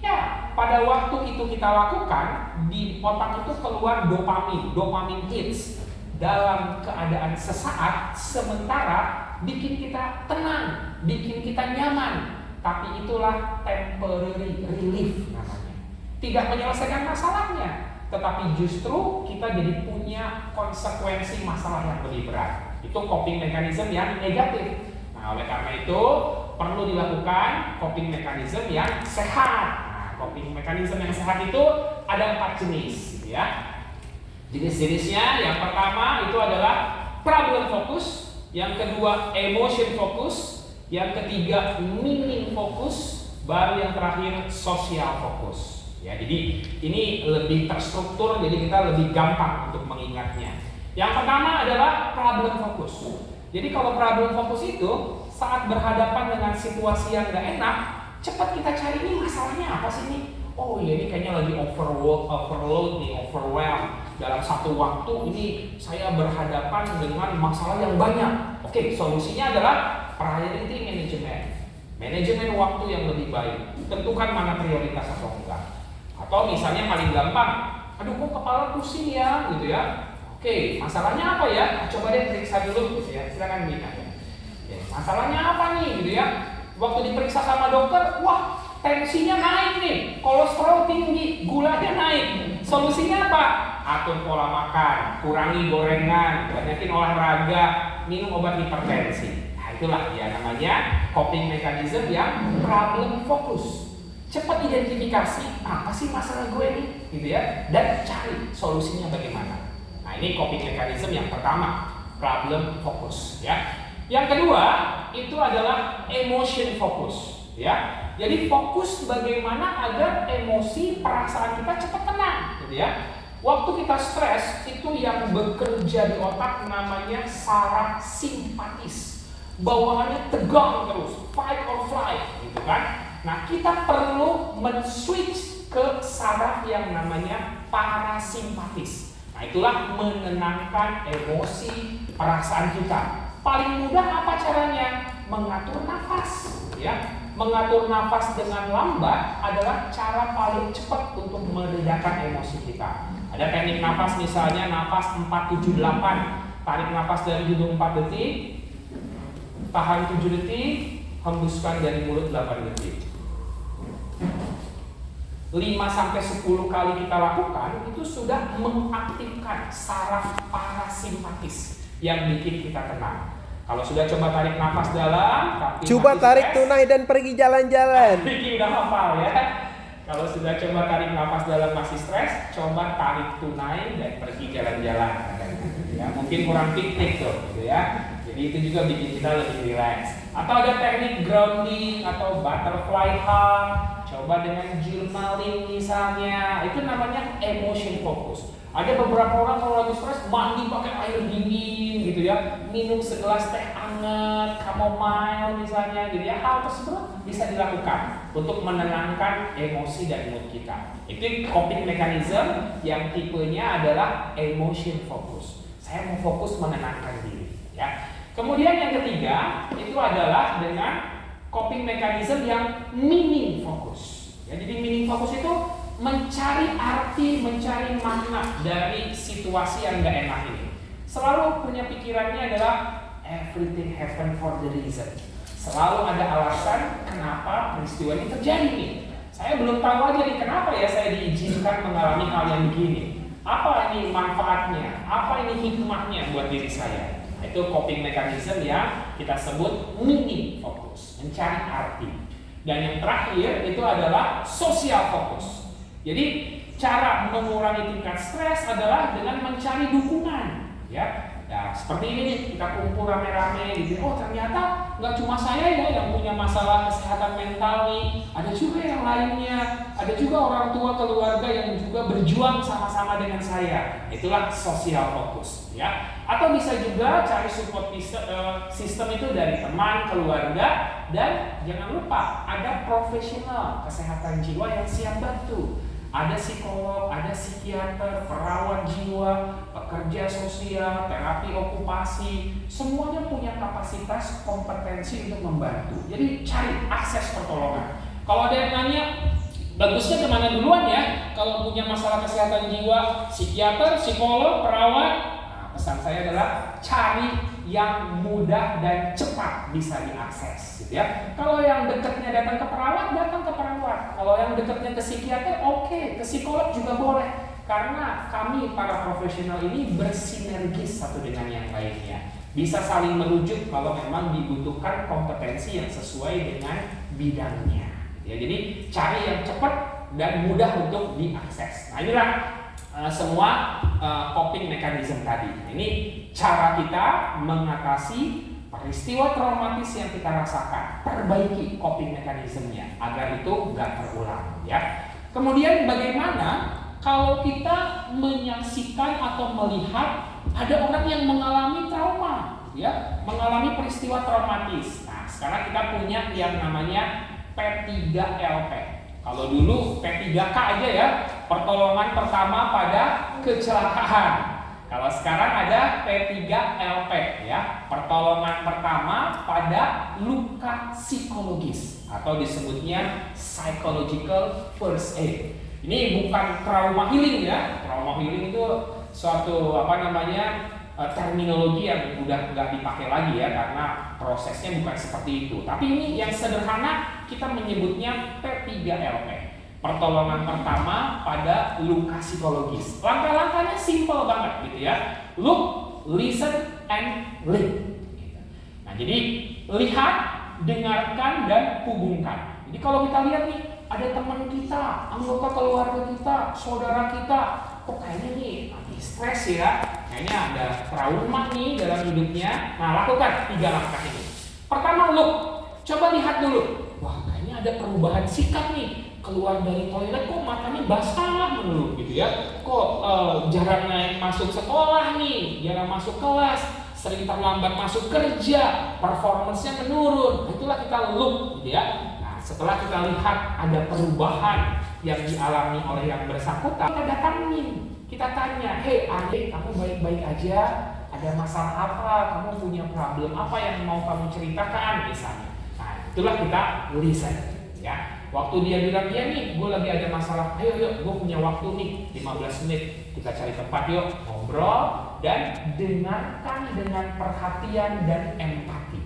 Ya, pada waktu itu kita lakukan, di otak itu keluar dopamin hits dalam keadaan sesaat, sementara bikin kita tenang, bikin kita nyaman. Tapi itulah temporary relief namanya. Tidak menyelesaikan masalahnya, tetapi justru kita jadi punya konsekuensi masalah yang lebih berat. Itu coping mechanism yang negatif. Nah, oleh karena itu perlu dilakukan coping mechanism yang sehat. Coping mechanism yang sehat itu ada 4 jenis, gitu ya. Jenis-jenisnya yang pertama itu adalah problem focus, yang kedua emotion focus, yang ketiga meaning focus, baru yang terakhir social focus. Ya, jadi ini lebih terstruktur, jadi kita lebih gampang untuk mengingatnya. Yang pertama adalah problem focus. Jadi kalau problem focus itu saat berhadapan dengan situasi yang gak enak, cepat kita cari ini masalahnya apa sih nih? Oh ya, ini kayaknya lagi overload nih, overwhelm. Dalam satu waktu ini saya berhadapan dengan masalah yang banyak. Oke, solusinya adalah priority management. Manajemen waktu yang lebih baik. Tentukan mana prioritas atau enggak. Atau misalnya paling gampang, aduh kok kepala pusing ya, gitu ya. Oke, masalahnya apa ya? Coba deh periksa dulu, gitu ya. Silakan ditanya. Masalahnya apa nih, gitu ya? Waktu diperiksa sama dokter, wah tensinya naik nih, kolesterol tinggi, gulanya naik. Solusinya apa? Atur pola makan, kurangi gorengan, banyakin olahraga, minum obat hipertensi. Nah, itulah ya namanya coping mechanism yang problem focus. Cepat identifikasi apa sih masalah gue nih, gitu ya, dan cari solusinya bagaimana. Nah, ini coping mechanism yang pertama, problem focus, ya. Yang kedua itu adalah emotion focus, ya. Jadi fokus bagaimana agar emosi, perasaan kita cepat tenang, gitu ya. Waktu kita stres itu yang bekerja di otak namanya saraf simpatis. Bawaannya tegang terus, fight or flight, gitu kan. Nah, kita perlu men-switch ke saraf yang namanya parasimpatis. Nah, itulah menenangkan emosi, perasaan kita. Paling mudah apa caranya? Mengatur nafas, ya. Mengatur nafas dengan lambat adalah cara paling cepat untuk meredakan emosi kita. Ada teknik nafas, misalnya nafas 478. Tarik nafas dari hidung 4 detik, tahan 7 detik, hembuskan dari mulut 8 detik. 5-10 kali kita lakukan, itu sudah mengaktifkan saraf parasimpatis yang bikin kita tenang. Kalau sudah coba tarik nafas dalam, tapi coba tarik tunai dan pergi jalan-jalan. Vicky udah hafal ya. Kalau sudah coba tarik nafas dalam masih stres, coba tarik tunai dan pergi jalan-jalan. Ya, mungkin kurang piknik tuh, gitu ya. Jadi itu juga bikin kita lebih rileks. Atau ada teknik grounding atau butterfly hug. Coba dengan journaling misalnya. Itu namanya emotion focus. Ada beberapa orang kalau lagi stres mandi pakai air dingin gitu ya, minum segelas teh hangat, chamomile misalnya gitu ya. Hal tersebut bisa dilakukan. untuk menenangkan emosi dan mood kita. Itu coping mechanism yang tipenya adalah emotion focus. Saya mau fokus menenangkan diri, ya. Kemudian yang ketiga itu adalah dengan coping mechanism yang meaning focus. Ya, jadi meaning focus itu mencari arti, mencari makna dari situasi yang gak enak ini. Selalu punya pikirannya adalah everything happen for the reason. Selalu ada alasan kenapa peristiwa ini terjadi nih. Saya belum tahu aja nih kenapa ya saya diizinkan mengalami hal yang begini. Apa ini manfaatnya? Apa ini hikmahnya buat diri saya? Itu coping mechanism yang kita sebut meaning focus, mencari arti. Dan yang terakhir itu adalah social focus. Jadi cara mengurangi tingkat stres adalah dengan mencari dukungan, ya. Ya, seperti ini nih, kita kumpul rame-rame gitu. Oh, ternyata nggak cuma saya ya yang punya masalah kesehatan mental nih. Ada juga yang lainnya. Ada juga orang tua keluarga yang juga berjuang sama-sama dengan saya. Itulah social focus, ya. Atau bisa juga cari support system itu dari teman, keluarga, dan jangan lupa ada profesional kesehatan jiwa yang siap bantu. Ada psikolog, ada psikiater, perawat jiwa, pekerja sosial, terapi okupasi, semuanya punya kapasitas kompetensi untuk membantu. Jadi cari akses pertolongan. Kalau ada yang nanya, bagusnya kemana duluan ya? Kalau punya masalah kesehatan jiwa, psikiater, psikolog, perawat. Pesan saya adalah cari yang mudah dan cepat bisa diakses, gitu ya. Kalau yang dekatnya datang ke perawat, datang ke perawat. Kalau yang dekatnya ke psikiater, oke, ke psikolog juga boleh. Karena kami para profesional ini bersinergis satu dengan yang lainnya. Bisa saling merujuk kalau memang dibutuhkan kompetensi yang sesuai dengan bidangnya. Ya, jadi cari yang cepat dan mudah untuk diakses. Nah, inilah semua coping mechanism tadi. Ini cara kita mengatasi peristiwa traumatis yang kita rasakan. Perbaiki coping mechanismnya agar itu nggak terulang, ya. Kemudian bagaimana kalau kita menyaksikan atau melihat ada orang yang mengalami trauma, ya, mengalami peristiwa traumatis. Nah, sekarang kita punya yang namanya P3LP. Kalau dulu P3K aja ya, pertolongan pertama pada kecelakaan. Kalau sekarang ada P3LP ya, pertolongan pertama pada luka psikologis atau disebutnya psychological first aid. Ini bukan trauma healing ya. Trauma healing itu suatu terminologi yang udah nggak dipakai lagi ya karena prosesnya bukan seperti itu. Tapi ini yang sederhana kita menyebutnya P3LP. Pertolongan pertama pada luka psikologis. Langkah-langkahnya simple banget gitu ya. Look, listen, and lead. Nah, jadi lihat, dengarkan, dan hubungkan. Jadi kalau kita lihat nih, ada teman kita, anggota keluarga kita, saudara kita, kok kayaknya nih lagi stres ya, kayaknya ada trauma nih dalam hidupnya. Nah, lakukan 3 langkah ini. Pertama, look, coba lihat dulu. Wah, kayaknya ada perubahan sikap nih. Keluar dari toilet kok matanya basah menurut gitu ya. Kok jarang masuk sekolah nih, jarang masuk kelas, sering terlambat masuk kerja, performance-nya menurun. Itulah kita look gitu ya. Nah, setelah kita lihat ada perubahan yang dialami oleh yang bersangkutan, kita datangin, kita tanya, "Hey adik, kamu baik-baik aja? Ada masalah apa? Kamu punya problem apa yang mau kamu ceritakan?" misalnya. Nah, itulah kita listen ya. Waktu dia bilang, "Iya nih, gue lagi ada masalah. Ayo, gue punya waktu nih, 15 menit. Kita cari tempat yuk, ngobrol dan dengarkan dengan perhatian dan empati.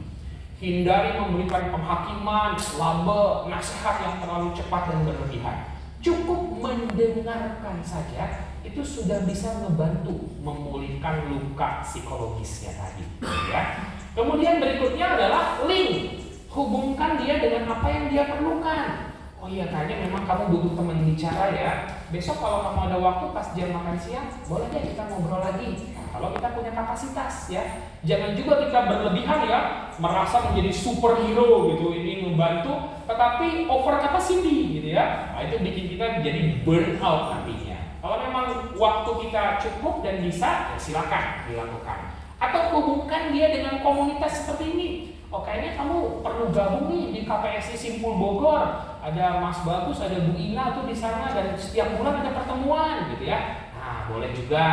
Hindari memberikan penghakiman, label, nasihat yang terlalu cepat dan berlebihan. Cukup mendengarkan saja, itu sudah bisa membantu memulihkan luka psikologisnya tadi. Ya. Kemudian berikutnya adalah link. Hubungkan dia dengan apa yang dia perlukan. Oh iya, kayaknya memang kamu butuh teman bicara ya. Besok kalau kamu ada waktu pas jam makan siang, boleh deh kita ngobrol lagi. Nah, kalau kita punya kapasitas ya. Jangan juga kita berlebihan ya, merasa menjadi superhero gitu, ini membantu, tetapi over capacity gitu ya. Nah, itu bikin kita jadi burnout nantinya. Kalau memang waktu kita cukup dan bisa, ya silakan dilakukan. Atau hubungkan dia dengan komunitas seperti ini. Oh, kayaknya kamu perlu gabung nih di KPSI Simpul Bogor. ada Mas Bagus, ada Bu Ina tuh di sana dan setiap bulan ada pertemuan gitu ya. Nah, boleh juga.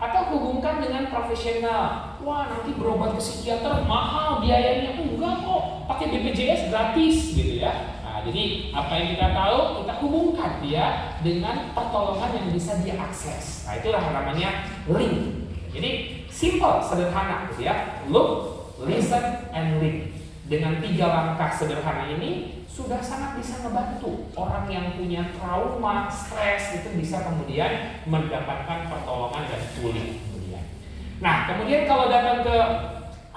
Atau hubungkan dengan profesional. Wah, nanti berobat ke psikiater mahal biayanya. Enggak kok, pakai BPJS gratis gitu ya. Nah, jadi apa yang kita tahu kita hubungkan dia dengan pertolongan yang bisa dia akses. Nah, itulah namanya link. Jadi simple, sederhana gitu ya. Look, listen, and link. Dengan 3 langkah sederhana ini sudah sangat bisa membantu orang yang punya trauma, stres itu bisa kemudian mendapatkan pertolongan dan pulih kemudian. Nah, kemudian kalau datang ke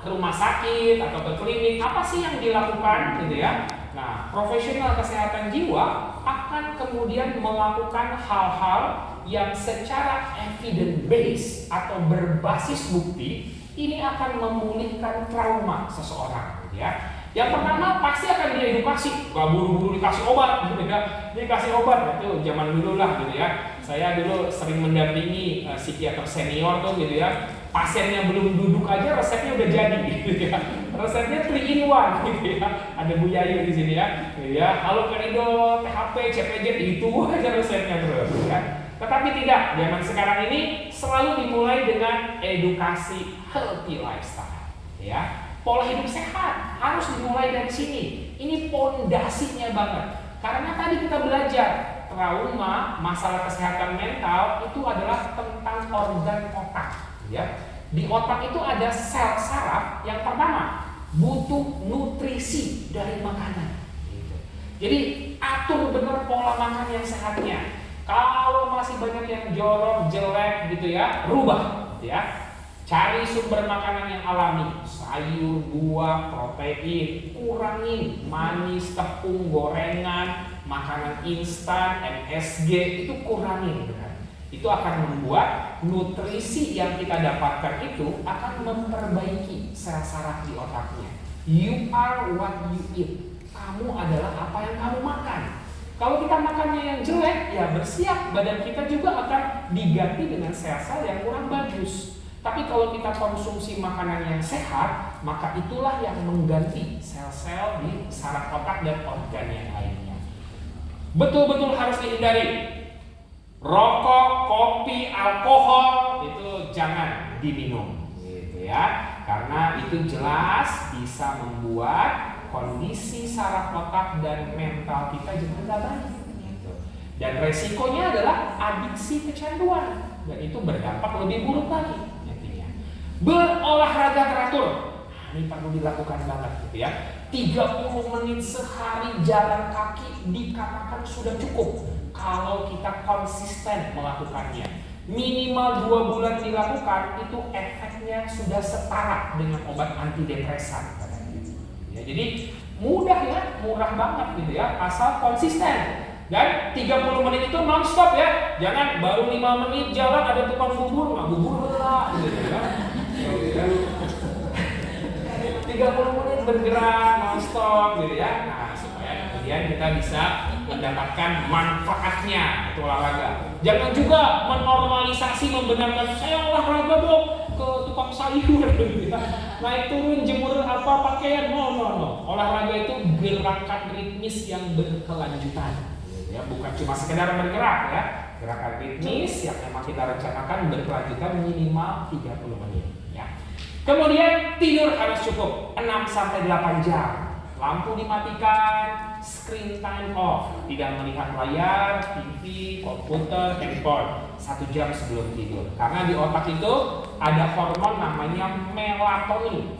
rumah sakit atau ke klinik, apa sih yang dilakukan gitu ya? Nah, profesional kesehatan jiwa akan kemudian melakukan hal-hal yang secara evidence based atau berbasis bukti ini akan memulihkan trauma seseorang gitu ya. Yang pertama pasti akan diedukasi, gak buru-buru dikasih obat gitu ya. Dikasih obat itu zaman dulu lah gitu ya. Saya dulu sering mendampingi psikiater senior tuh gitu ya. Pasiennya belum duduk aja resepnya udah jadi gitu ya. Resepnya 3 in 1 gitu ya. Ada Bu Yayu di sini ya. Gitu ya. Halo Perido, THP, CPJ itu aja resepnya terus ya. Tetapi tidak, zaman sekarang ini selalu dimulai dengan edukasi healthy lifestyle ya. Pola hidup sehat harus dimulai dari sini. Ini pondasinya banget. Karena tadi kita belajar trauma, masalah kesehatan mental itu adalah tentang organ otak. Ya, di otak itu ada sel saraf yang pertama butuh nutrisi dari makanan. Gitu. Jadi atur benar pola makan yang sehatnya. Kalau masih banyak yang jorok, jelek gitu ya, rubah. Ya. Cari sumber makanan yang alami, sayur, buah, protein, kurangin manis, tepung, gorengan, makanan instan, MSG, itu kurangin kan. Itu akan membuat nutrisi yang kita dapatkan itu akan memperbaiki sel saraf di otaknya. You are what you eat. Kamu adalah apa yang kamu makan. Kalau kita makannya yang jelek, ya bersiap badan kita juga akan diganti dengan sel-sel yang kurang bagus. Tapi kalau kita konsumsi makanan yang sehat, maka itulah yang mengganti sel-sel di saraf otak dan organ yang lainnya. Betul-betul harus dihindari. Rokok, kopi, alkohol itu jangan diminum, gitu ya. Karena itu jelas bisa membuat kondisi saraf otak dan mental kita juga tidak baik. Gitu. Dan resikonya adalah adiksi kecanduan, dan itu berdampak lebih buruk lagi. Berolahraga teratur, ini perlu dilakukan banget gitu ya. 30 menit sehari jalan kaki dikatakan sudah cukup kalau kita konsisten melakukannya. Minimal 2 bulan dilakukan, itu efeknya sudah setara dengan obat antidepresan katanya. Ya, jadi mudah ya, murah banget gitu ya, asal konsisten. Dan 30 menit itu non-stop ya. Jangan baru 5 menit jalan ada tukang bubur, nggak bubur lah gitu ya. 30 menit bergerak non-stop gitu ya. Nah, supaya kemudian kita bisa mendapatkan manfaatnya itu olahraga. Jangan juga menormalisasi membenarkan saya olahraga dong ke tukang sayur gitu ya. Naik turun jemur apa pakaian, no. Olahraga itu gerakan ritmis yang berkelanjutan gitu ya. Bukan cuma sekedar bergerak ya. Gerakan ritmis yang memang kita rencanakan berkelanjutan minimal 30 menit. Kemudian tidur harus cukup 6-8 jam. Lampu dimatikan, screen time off, tidak melihat layar, TV, komputer, handphone 1 jam sebelum tidur. Karena di otak itu ada hormon namanya melatonin.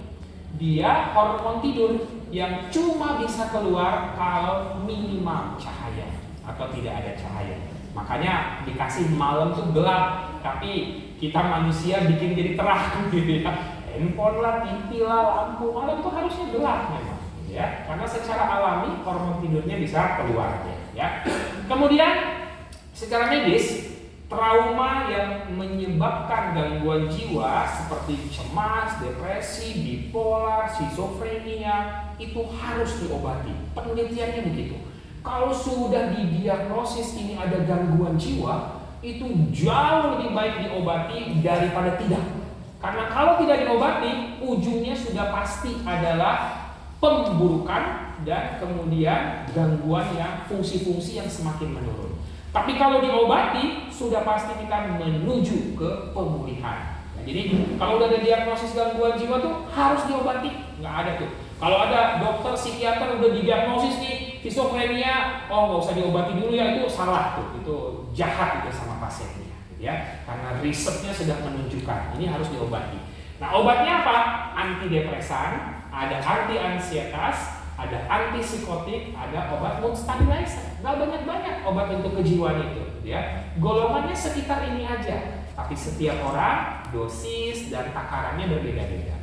Dia hormon tidur yang cuma bisa keluar kalau minimal cahaya atau tidak ada cahaya. Makanya dikasih malam tuh gelap, tapi kita manusia bikin jadi terang gitu ya. Handphone lah, TV lah, lampu malam itu harusnya gelap memang, ya. Karena secara alami hormon tidurnya bisa keluar, ya. Kemudian secara medis, trauma yang menyebabkan gangguan jiwa seperti cemas, depresi, bipolar, skizofrenia itu harus diobati. Penelitiannya begitu. Kalau sudah didiagnosis ini ada gangguan jiwa, itu jauh lebih baik diobati daripada tidak. Karena kalau tidak diobati, ujungnya sudah pasti adalah pemburukan dan kemudian gangguan yang fungsi-fungsi yang semakin menurun. Tapi kalau diobati, sudah pasti kita menuju ke pemulihan. Nah, jadi kalau udah ada diagnosis gangguan jiwa tuh harus diobati, nggak ada tuh. Kalau ada dokter psikiater udah didiagnosis nih skizofrenia, oh nggak usah diobati dulu ya, itu salah tuh, itu jahat itu sama pasiennya, gitu ya. Karena risetnya sudah menunjukkan ini harus diobati. Nah, obatnya apa? Antidepresan, ada anti ansietas, ada antipsikotik, ada obat mood stabilizer. Nggak banyak-banyak obat untuk kejiwaan itu, ya. Golongannya sekitar ini aja, tapi setiap orang dosis dan takarannya berbeda-beda.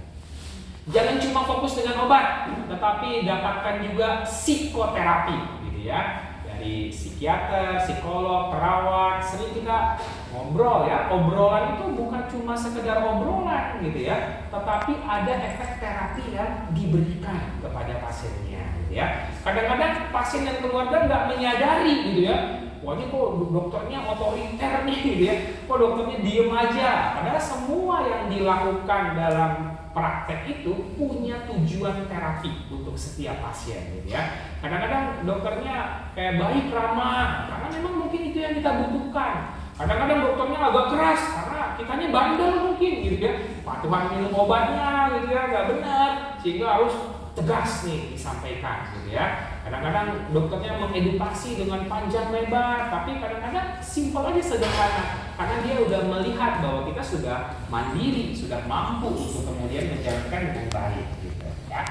Jangan cuma fokus dengan obat, tetapi dapatkan juga psikoterapi, gitu ya. Dari psikiater, psikolog, perawat, sering kita ngobrol ya. Obrolan itu bukan cuma sekedar obrolan gitu ya, tetapi ada efek terapi yang diberikan kepada pasiennya gitu ya. Kadang-kadang pasien dan keluarga nggak menyadari gitu ya. Wah, ini kok dokternya otoriter nih gitu ya. Kok dokternya diem aja. Padahal semua yang dilakukan dalam praktek itu punya tujuan terapi untuk setiap pasien gitu ya. Kadang-kadang dokternya kayak baik ramah karena memang mungkin itu yang kita butuhkan. Kadang-kadang dokternya agak keras karena kitanya bandel mungkin gitu ya. Patuhan minum obatnya gitu ya nggak benar, sehingga harus tegas nih disampaikan gitu ya. Kadang-kadang dokternya mengedukasi dengan panjang lebar, tapi kadang-kadang simpel aja, sederhana, karena dia udah melihat bahwa kita sudah mandiri, sudah mampu untuk kemudian menjalankan dengan baik gitu ya.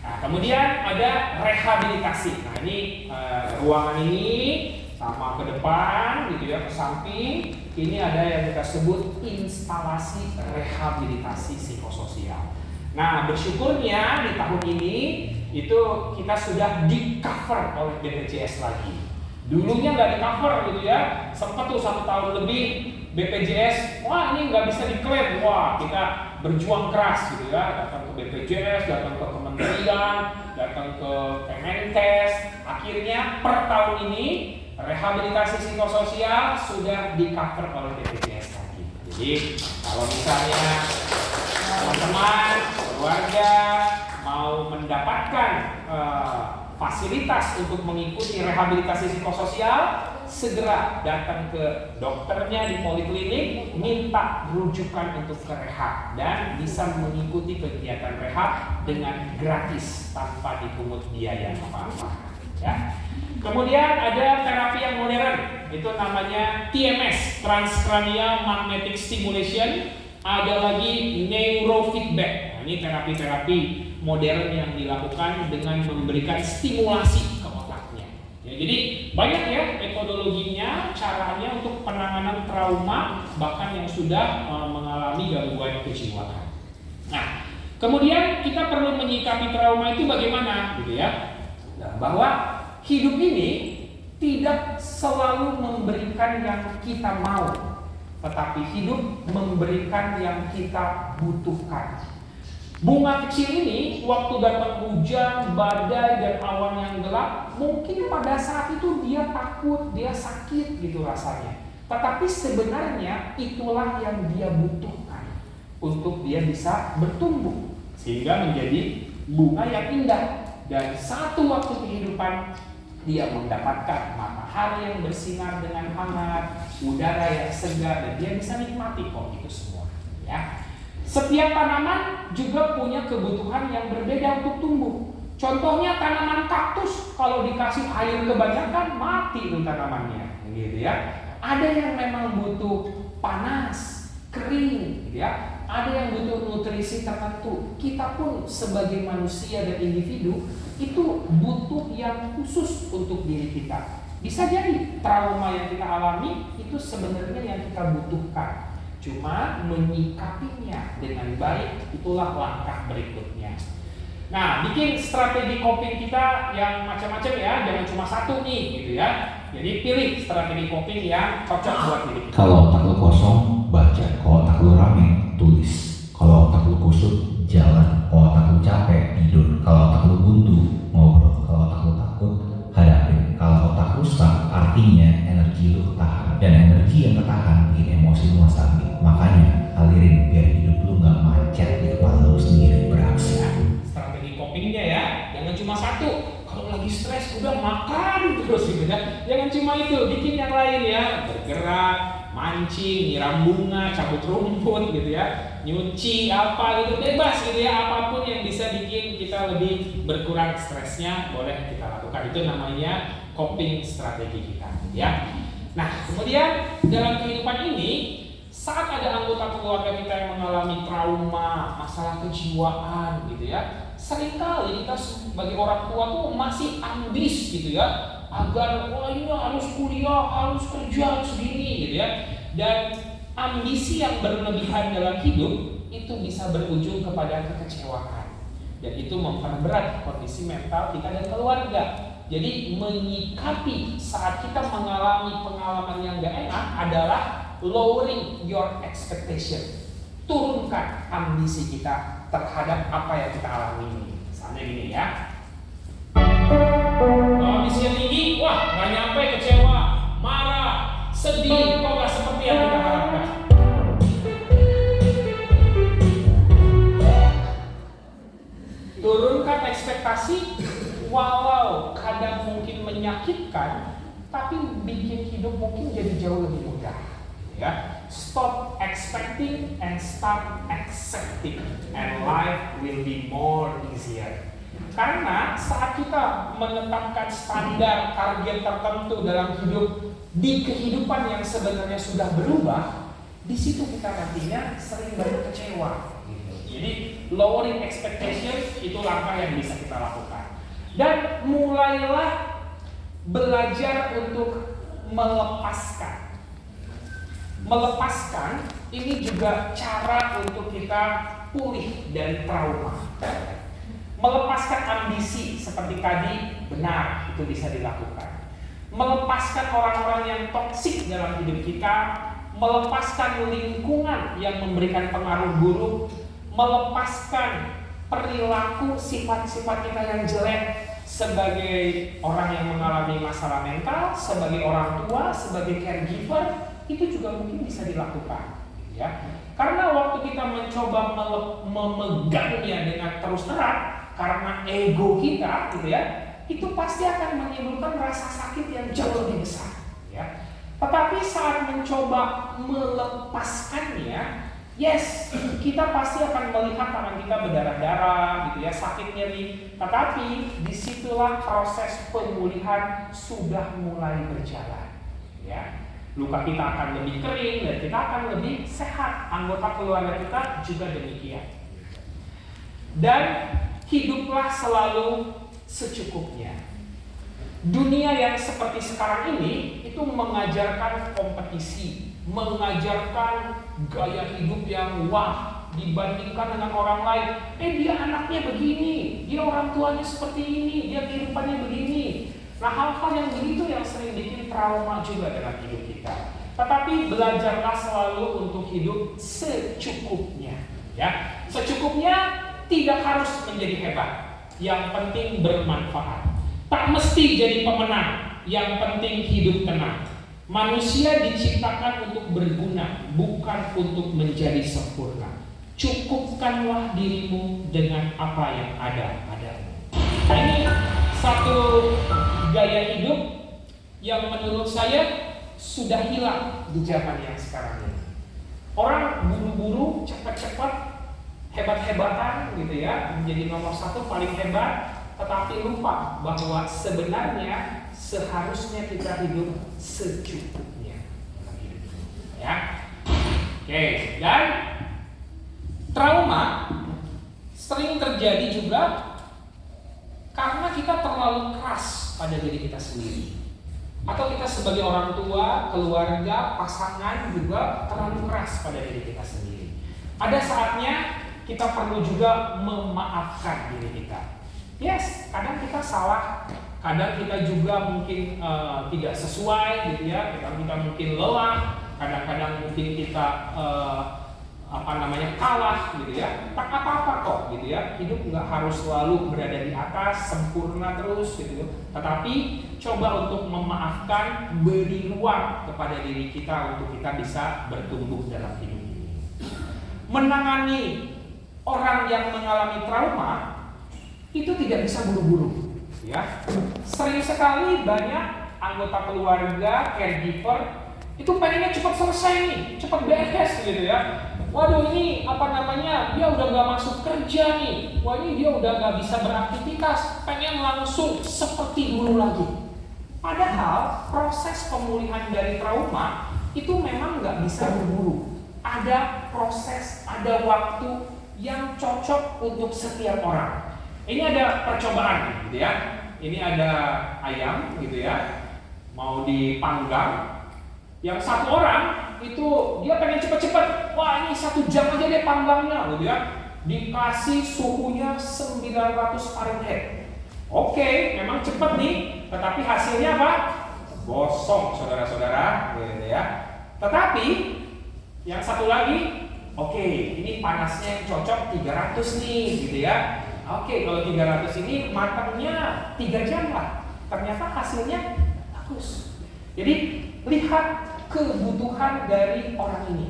Nah, kemudian ada rehabilitasi. Nah, ini ruangan ini sama ke depan gitu ya, ke samping. Ini ada yang kita sebut instalasi rehabilitasi psikososial. Nah, bersyukurnya di tahun ini itu kita sudah di cover oleh BPJS lagi. Dulunya nggak di cover gitu ya, sempat tuh 1 tahun lebih BPJS, wah ini nggak bisa diklaim, wah kita berjuang keras gitu ya, datang ke BPJS, datang ke kementerian, datang ke Kemenkes. Akhirnya per tahun ini rehabilitasi psikososial sudah di cover oleh BPJS lagi. Jadi kalau misalnya teman-teman, keluarga mau mendapatkan fasilitas untuk mengikuti rehabilitasi psikososial, segera datang ke dokternya di poliklinik, minta rujukan untuk ke rehab dan bisa mengikuti kegiatan rehab dengan gratis tanpa dipungut biaya apa-apa. Ya. Kemudian ada terapi yang modern, itu namanya TMS, Transcranial Magnetic Stimulation. Ada lagi neurofeedback. Nah, ini terapi-terapi modern yang dilakukan dengan memberikan stimulasi ke otaknya. Ya, jadi banyak ya metodologinya, caranya untuk penanganan trauma bahkan yang sudah mengalami gangguan kejiwaan. Nah, kemudian kita perlu menyikapi trauma itu bagaimana, gitu ya? Nah, bahwa hidup ini tidak selalu memberikan yang kita mau, tetapi hidup memberikan yang kita butuhkan. Bunga kecil ini waktu datang hujan, badai, dan awan yang gelap, mungkin pada saat itu dia takut, dia sakit gitu rasanya. Tetapi sebenarnya itulah yang dia butuhkan untuk dia bisa bertumbuh sehingga menjadi bunga yang indah. Dan satu waktu kehidupan dia mendapatkan matahari yang bersinar dengan hangat, udara yang segar, dan dia bisa nikmati kok itu semua ya. Setiap tanaman juga punya kebutuhan yang berbeda untuk tumbuh. Contohnya tanaman kaktus, kalau dikasih air kebanyakan mati tuh tanamannya gitu ya. Ada yang memang butuh panas, kering gitu ya. Ada yang butuh nutrisi tertentu. Kita pun sebagai manusia dan individu itu butuh yang khusus untuk diri kita. Bisa jadi trauma yang kita alami itu sebenarnya yang kita butuhkan. Cuma menyikapinya dengan baik, itulah langkah berikutnya. Nah, bikin strategi coping kita yang macam-macam ya, jangan cuma satu nih gitu ya. Jadi pilih strategi coping yang cocok buat diri kita. Kalau otak lu kosong, baca. Kalau otak lu rame, tulis. Kalau otak lu kusut, jalan. Kalau otak lu capek, tidur. Kalau otak lu buntu, ngobrol. Kalau otak lu takut, hadapin. Kalau otak lu stuck, artinya energi lu ketahan. Dan energi yang ketahan bikin emosi lu stabil. Makanya alirin biar hidup lu gak macet di kepala lu sendiri beraksi. Strategi copingnya ya, jangan gitu ya. Jangan cuma itu, bikin yang lain ya, bergerak, mancing, nyiram bunga, cabut rumput gitu ya, nyuci apa gitu, bebas gitu ya, apapun yang bisa bikin kita lebih berkurang stresnya boleh kita lakukan. Itu namanya coping strategi kita ya. Nah, kemudian dalam kehidupan ini, saat ada anggota keluarga kita yang mengalami trauma, masalah kejiwaan gitu ya, seringkali kita sebagai orang tua tuh masih ambis gitu ya, agar wah ini harus kuliah, harus kerja, harus gini gitu ya. Dan ambisi yang berlebihan dalam hidup itu bisa berujung kepada kekecewaan. Dan itu memperberat kondisi mental kita dan keluarga. Jadi menyikapi saat kita mengalami pengalaman yang gak enak adalah lowering your expectation. Turunkan ambisi kita terhadap apa yang kita alami ini. Misalnya gini ya. Kalau ambisinya tinggi, wah gak nyampe, kecewa, marah, sedih, kok gak seperti yang kita harapkan. Turunkan ekspektasi, walau kadang mungkin menyakitkan, tapi bikin hidup mungkin jadi jauh lebih mudah. Ya, stop expecting and start accepting, and life will be more easier. Karena saat kita menetapkan standar target tertentu dalam hidup di kehidupan yang sebenarnya sudah berubah, di situ kita nantinya sering banget kecewa. Jadi lowering expectations itu langkah yang bisa kita lakukan. Dan mulailah belajar untuk melepaskan. Melepaskan ini juga cara untuk kita pulih dari trauma. Melepaskan ambisi seperti tadi benar, itu bisa dilakukan. Melepaskan orang-orang yang toksik dalam hidup kita, melepaskan lingkungan yang memberikan pengaruh buruk, melepaskan perilaku sifat-sifat kita yang jelek sebagai orang yang mengalami masalah mental, sebagai orang tua, sebagai caregiver, itu juga mungkin bisa dilakukan ya. Karena waktu kita mencoba memegangnya dengan terus terang karena ego kita gitu ya, itu pasti akan menimbulkan rasa sakit yang jauh lebih besar ya. Tetapi saat mencoba melepaskannya, yes, kita pasti akan melihat tangan kita berdarah-darah gitu ya, sakit nyeri. Tetapi disitulah proses pemulihan sudah mulai berjalan ya. Luka kita akan lebih kering dan kita akan lebih sehat. Anggota keluarga kita juga demikian. Dan hiduplah selalu secukupnya. Dunia yang seperti sekarang ini itu mengajarkan kompetisi, mengajarkan gaya hidup yang wah dibandingkan dengan orang lain. Dia anaknya begini, dia orang tuanya seperti ini, dia kehidupannya begini. Nah, hal-hal yang begitu yang sering bikin trauma juga dalam hidup kita. Tetapi belajarlah selalu untuk hidup secukupnya ya. Secukupnya tidak harus menjadi hebat, yang penting bermanfaat. Tak mesti jadi pemenang, yang penting hidup tenang. Manusia diciptakan untuk berguna, bukan untuk menjadi sempurna. Cukupkanlah dirimu dengan apa yang ada padamu. Nah, ini satu gaya hidup yang menurut saya sudah hilang di zaman yang sekarang ini. Orang buru-buru, cepat-cepat, hebat-hebatan gitu ya, menjadi nomor satu paling hebat, tetapi lupa bahwa sebenarnya seharusnya kita hidup secukupnya ya. Oke, dan trauma sering terjadi juga karena kita terlalu keras pada diri kita sendiri, atau kita sebagai orang tua, keluarga, pasangan juga terlalu keras pada diri kita sendiri. Ada saatnya kita perlu juga memaafkan diri kita. Yes, kadang kita salah, kadang kita juga mungkin tidak sesuai gitu ya, kadang kita mungkin lelah, kadang-kadang mungkin kita kalah gitu ya. Tak apa-apa kok gitu ya. Hidup nggak harus selalu berada di atas, sempurna terus gitu. Tetapi coba untuk memaafkan, beri ruang kepada diri kita untuk kita bisa bertumbuh dalam hidup ini. Menangani orang yang mengalami trauma itu tidak bisa buru-buru ya. Sering sekali banyak anggota keluarga, caregiver itu pengennya cepat selesai nih, cepat beres gitu ya. Waduh, ini apa namanya, dia udah gak masuk kerja nih, wah ini dia udah gak bisa beraktivitas, pengen langsung seperti dulu lagi. Padahal proses pemulihan dari trauma itu memang gak bisa berburu. Ada proses, ada waktu yang cocok untuk setiap orang. Ini ada percobaan gitu ya. Ini ada ayam gitu ya, mau dipanggang. Yang satu orang itu dia pengen cepet-cepet, wah ini 1 jam aja deh panggangnya gitu ya. Dikasih suhunya 900 Fahrenheit. Oke, memang cepet nih, tetapi hasilnya apa? Gosong saudara-saudara gitu ya. Tetapi yang satu lagi, oke, ini panasnya yang cocok 300 nih gitu ya. Oke, kalau 300 ini matangnya 3 jam lah. Ternyata hasilnya bagus. Jadi lihat kebutuhan dari orang ini.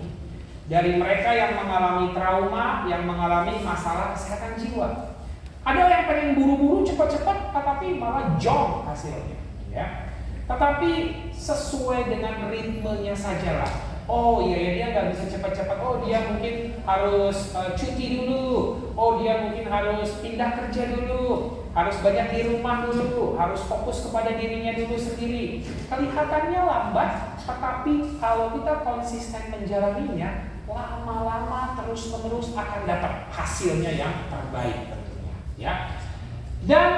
Dari mereka yang mengalami trauma, yang mengalami masalah kesehatan jiwa. Ada yang pengen buru-buru cepat-cepat, tetapi malah jong hasilnya. Ya. Tetapi sesuai dengan ritmenya sajalah. Oh iya, dia nggak bisa cepat-cepat. Oh dia mungkin harus cuti dulu. Oh dia mungkin harus pindah kerja dulu. Harus banyak di rumah dulu. Harus fokus kepada dirinya dulu sendiri. Kelihatannya lambat, tetapi kalau kita konsisten menjalaninya, lama-lama terus-menerus akan dapat hasilnya yang terbaik tentunya. Ya. Dan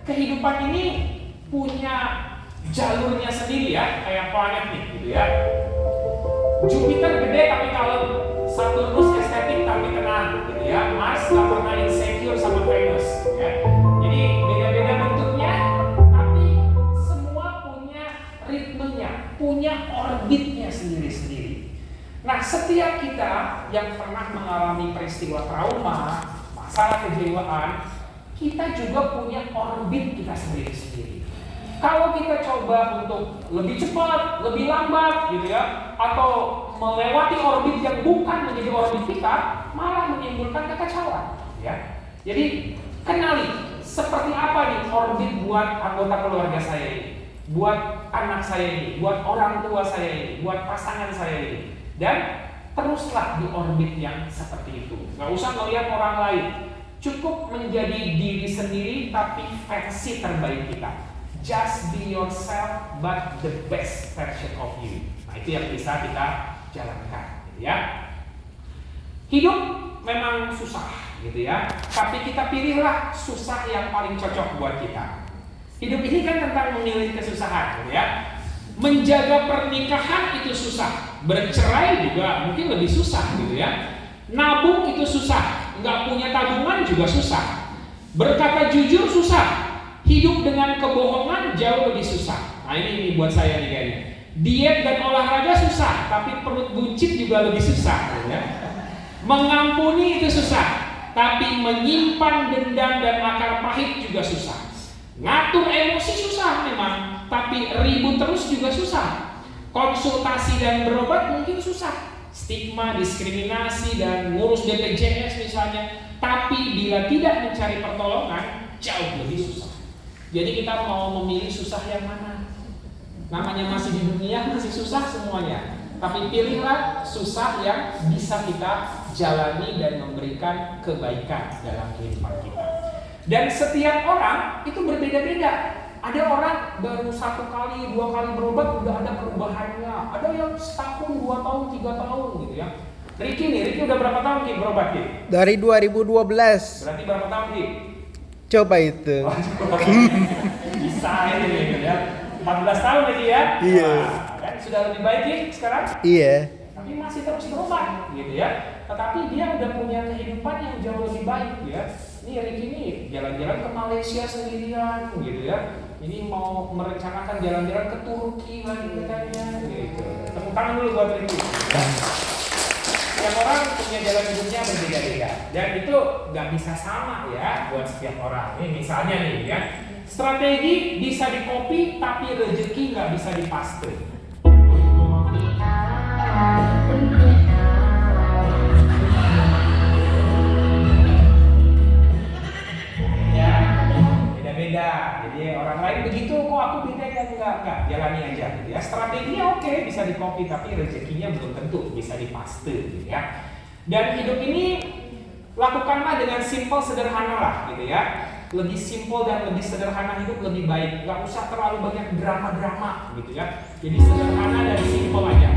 kehidupan ini punya jalurnya sendiri ya, kayak planet nih, gitu ya. Jupiter gede tapi kalem, Saturnus estetik tapi tenang, gitu ya. Mars nggak pernah insecure sama Venus, ya. Jadi beda-beda bentuknya, tapi semua punya ritmenya, punya orbitnya sendiri-sendiri. Nah, setiap kita yang pernah mengalami peristiwa trauma, masalah kejiwaan, kita juga punya orbit kita sendiri-sendiri. Kalau kita coba untuk lebih cepat, lebih lambat gitu ya, atau melewati orbit yang bukan menjadi orbit kita, malah menimbulkan kekacauan ya. Jadi kenali seperti apa nih orbit buat anggota keluarga saya ini, buat anak saya ini, buat orang tua saya ini, buat pasangan saya ini. Dan teruslah di orbit yang seperti itu. Gak usah melihat orang lain, cukup menjadi diri sendiri tapi versi terbaik kita. Just be yourself, but the best version of you. Nah itu yang bisa kita jalankan, gitu ya. Hidup memang susah, gitu ya. Tapi kita pilihlah susah yang paling cocok buat kita. Hidup ini kan tentang memilih kesusahan, gitu ya. Menjaga pernikahan itu susah, bercerai juga mungkin lebih susah, gitu ya. Nabung itu susah, nggak punya tabungan juga susah. Berkata jujur susah. Hidup dengan kebohongan jauh lebih susah. Nah ini buat saya nih kayaknya. Diet dan olahraga susah, tapi perut buncit juga lebih susah. Ya. Mengampuni itu susah, tapi menyimpan dendam dan akar pahit juga susah. Ngatur emosi susah memang, tapi ribut terus juga susah. Konsultasi dan berobat mungkin susah. Stigma, diskriminasi, dan ngurus BPJS misalnya. Tapi bila tidak mencari pertolongan, jauh lebih susah. Jadi kita mau memilih susah yang mana? Namanya masih di dunia, masih susah semuanya. Tapi pilihlah susah yang bisa kita jalani dan memberikan kebaikan dalam kehidupan kita. Dan setiap orang itu berbeda-beda. Ada orang baru 1 kali, 2 kali berobat udah ada perubahannya. Ada yang setahun, 2 tahun, 3 tahun gitu ya. Ricky udah berapa tahun Ki berobat Ki? Dari 2012. Berarti berapa tahun Ki? Coba itu. Bisa ini ya. 14 tahun lagi ya. Iya. Nah, kan sudah lebih baik Ki sekarang? Iya. Tapi masih terus berobat gitu ya. Tetapi dia udah punya kehidupan yang jauh lebih baik ya. Ini Ricky ini jalan-jalan ke Malaysia sendirian gitu ya. Ini mau merencanakan jalan-jalan ke Turki lagi katanya gitu. Tepuk tangan dulu buat Ricky. Setiap orang punya jalan hidupnya berbeda-beda dan itu nggak bisa sama ya buat setiap orang. Ini misalnya nih ya, strategi bisa dikopi tapi rezeki nggak bisa dipaste. Ya, beda-beda. Jadi orang lain begitu, kok aku beda ya enggak. Jalan gitu ya. Strateginya oke, bisa di copy, tapi rezekinya belum tentu bisa dipaste gitu ya. Dan hidup ini lakukanlah dengan simple, sederhana lah gitu ya. Lebih simple dan lebih sederhana hidup lebih baik. Gak usah terlalu banyak drama-drama gitu ya. Jadi sederhana dan simple aja.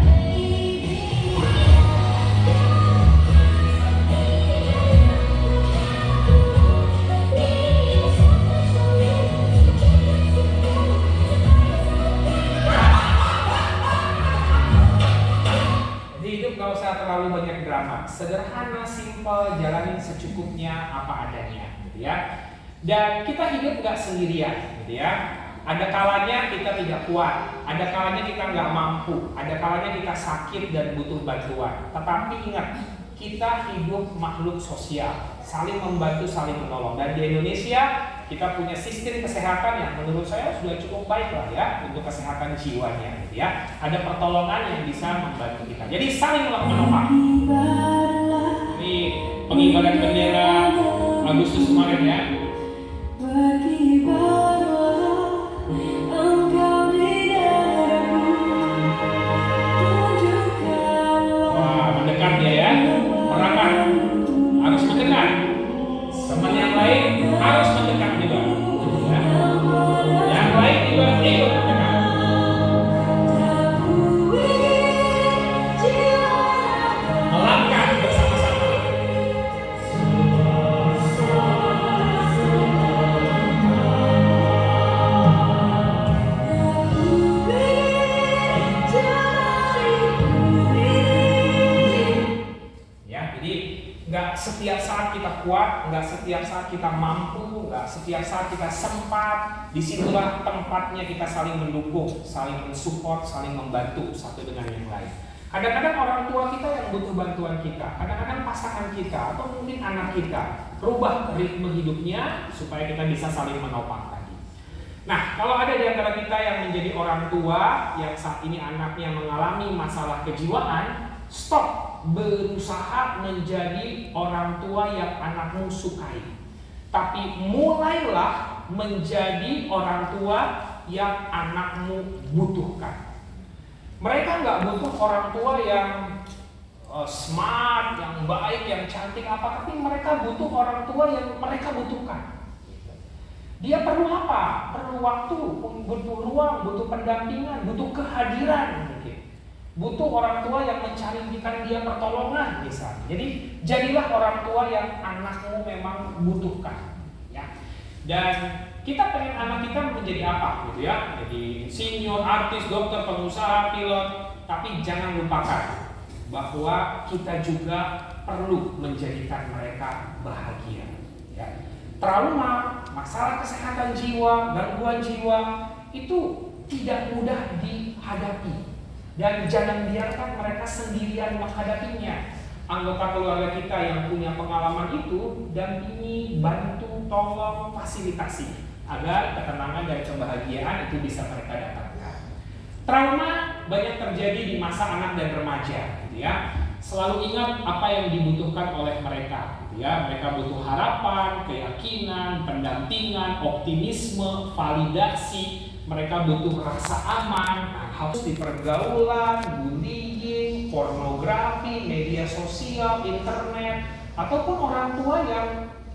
Hidup gak usah terlalu banyak drama, sederhana, simple, jalanin secukupnya apa adanya, gitu ya. Dan kita hidup gak sendirian, gitu ya. Ada kalanya kita tidak kuat, ada kalanya kita nggak mampu, ada kalanya kita sakit dan butuh bantuan. Tetapi ingat, kita hidup makhluk sosial, saling membantu, saling menolong. Dan di Indonesia kita punya sistem kesehatan yang menurut saya sudah cukup baik lah ya untuk kesehatan jiwanya, gitu ya. Ada pertolongan yang bisa membantu kita. Jadi saling menopang. Ini pengibaran bendera Agustus kemarin ya. Wah, mendekat dia ya. Orang kan harus mendekat. Teman yang lain harus mendekat juga. Ya. Yang lain juga ikut mendekat. Melangkah bersama-sama. Ya, jadi nggak setiap saat kita kuat, nggak setiap saat kita mampu, nggak setiap saat kita sempat. Disitulah tempatnya kita saling mendukung, saling mensupport, saling membantu satu dengan yang lain. Kadang-kadang orang tua kita yang butuh bantuan kita, kadang-kadang pasangan kita atau mungkin anak kita. Rubah ritme hidupnya supaya kita bisa saling menopang tadi. Nah, kalau ada di antara kita yang menjadi orang tua yang saat ini anaknya mengalami masalah kejiwaan, stop berusaha menjadi orang tua yang anakmu sukai. Tapi mulailah menjadi orang tua yang anakmu butuhkan. Mereka nggak butuh orang tua yang smart, yang baik, yang cantik apa, tapi mereka butuh orang tua yang mereka butuhkan. Dia perlu apa? Perlu waktu, butuh ruang, butuh pendampingan, butuh kehadiran mungkin. Butuh orang tua yang mencarikan dia pertolongan misalnya. Jadi jadilah orang tua yang anakmu memang butuhkan, ya. Dan kita pengen anak kita menjadi apa gitu ya? Jadi insinyur, artis, dokter, pengusaha, pilot. Tapi jangan lupakan bahwa kita juga perlu menjadikan mereka bahagia, ya. Trauma, masalah kesehatan jiwa, gangguan jiwa itu tidak mudah dihadapi. Dan jangan biarkan mereka sendirian menghadapinya. Anggota keluarga kita yang punya pengalaman itu dampingi, bantu, tolong, fasilitasi agar ketenangan dan kebahagiaan itu bisa mereka dapatkan. Trauma banyak terjadi di masa anak dan remaja, gitu ya. Selalu ingat apa yang dibutuhkan oleh mereka, gitu ya. Mereka butuh harapan, keyakinan, pendampingan, optimisme, validasi. Mereka butuh rasa aman, harus di pergaulan, bullying, pornografi, media sosial, internet, ataupun orang tua yang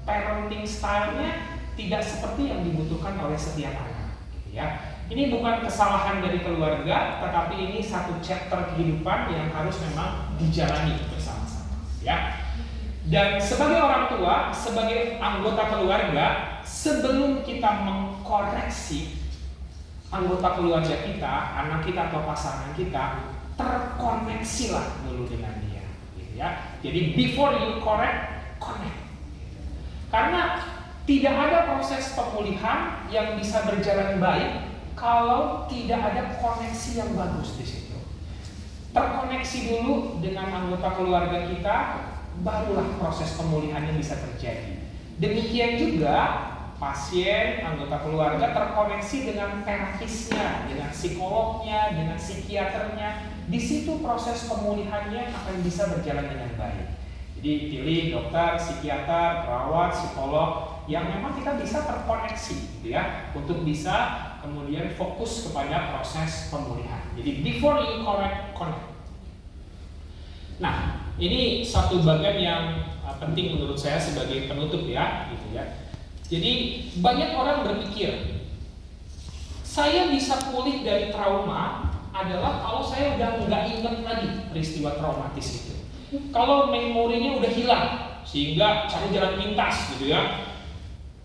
parenting style-nya tidak seperti yang dibutuhkan oleh setiap anak, gitu ya. Ini bukan kesalahan dari keluarga, tetapi ini satu chapter kehidupan yang harus memang dijalani bersama-sama, ya. Dan sebagai orang tua, sebagai anggota keluarga, sebelum kita mengkoreksi anggota keluarga kita, anak kita atau pasangan kita, terkoneksilah dulu dengan dia, gitu ya. Jadi before you correct, connect. Karena tidak ada proses pemulihan yang bisa berjalan baik kalau tidak ada koneksi yang bagus di situ. Terkoneksi dulu dengan anggota keluarga kita, barulah proses pemulihannya bisa terjadi. Demikian juga pasien, anggota keluarga terkoneksi dengan terapisnya, dengan psikolognya, dengan psikiaternya. Di situ proses pemulihannya akan bisa berjalan dengan baik. Jadi pilih dokter, psikiater, perawat, psikolog yang memang kita bisa terkoneksi, gitu ya, untuk bisa kemudian fokus kepada proses pemulihan. Jadi before you correct, connect. Nah, ini satu bagian yang penting menurut saya sebagai penutup ya, gitu ya. Jadi banyak orang berpikir saya bisa pulih dari trauma adalah kalau saya udah nggak ingat lagi peristiwa traumatis itu. Kalau memorinya udah hilang, sehingga cari jalan pintas, gitu ya.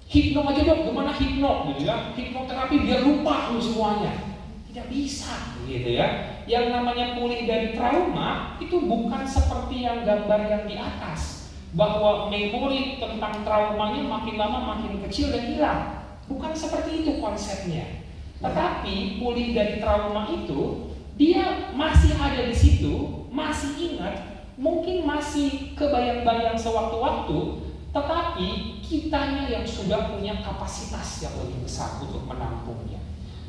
Hipno aja dok, gimana hipno, gitu ya? Hipnoterapi biar lupa semuanya. Tidak bisa, gitu ya. Yang namanya pulih dari trauma itu bukan seperti yang gambar yang di atas, bahwa memori tentang traumanya makin lama makin kecil dan hilang. Bukan seperti itu konsepnya. Tetapi pulih dari trauma itu dia masih ada di situ, masih ingat, mungkin masih kebayang-bayang sewaktu-waktu, tetapi kitanya yang sudah punya kapasitas yang lebih besar untuk menampungnya.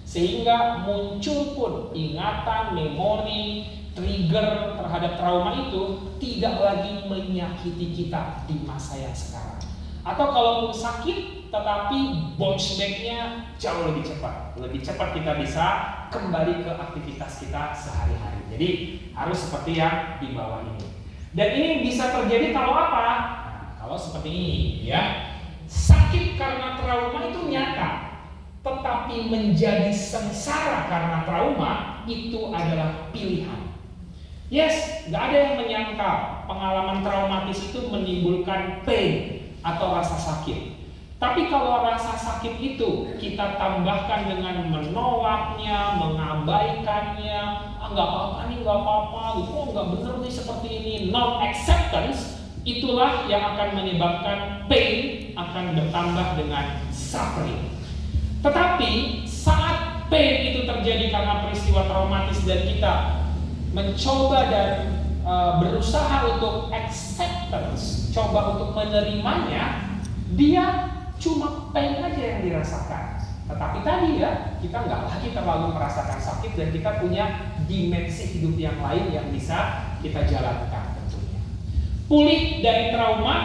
Sehingga muncul pun ingatan, memori, trigger terhadap trauma itu tidak lagi menyakiti kita di masa yang sekarang. Atau kalaupun sakit, tetapi bounce back-nya jauh lebih cepat. Lebih cepat kita bisa kembali ke aktivitas kita sehari-hari. Jadi harus seperti yang di bawah ini. Dan ini bisa terjadi kalau apa? Nah, kalau seperti ini ya. Sakit karena trauma itu nyata, tetapi menjadi sengsara karena trauma itu adalah pilihan. Yes, nggak ada yang menyangka pengalaman traumatis itu menimbulkan pain atau rasa sakit. Tapi kalau rasa sakit itu kita tambahkan dengan menolaknya, mengabaikannya, nggak apa-apa nih, nggak apa-apa, oh nggak bener nih seperti ini, non-acceptance, itulah yang akan menyebabkan pain akan bertambah dengan suffering. Tetapi saat pain itu terjadi karena peristiwa traumatis dan kita mencoba dan berusaha untuk acceptance, coba untuk menerimanya, dia cuma pain aja yang dirasakan. Tetapi tadi ya, kita nggak lagi terlalu merasakan sakit dan kita punya dimensi hidup yang lain yang bisa kita jalankan tentunya. Pulih dari trauma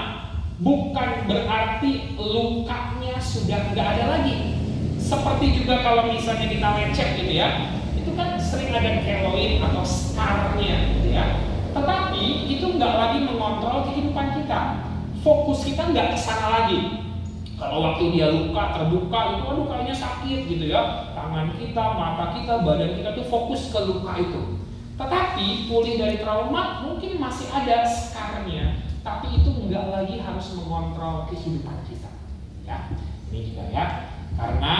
bukan berarti lukanya sudah nggak ada lagi. Seperti juga kalau misalnya kita lecet gitu ya, itu kan sering ada keloid atau scarnya gitu ya. Tetapi itu nggak lagi mengontrol kehidupan kita. Fokus kita nggak kesana lagi. Kalau waktu dia luka terbuka itu aduh kayaknya sakit gitu ya. Tangan kita, mata kita, badan kita tuh fokus ke luka itu. Tetapi pulih dari trauma mungkin masih ada scarnya, tapi itu nggak lagi harus mengontrol kehidupan kita. Ya, ini juga ya. Karena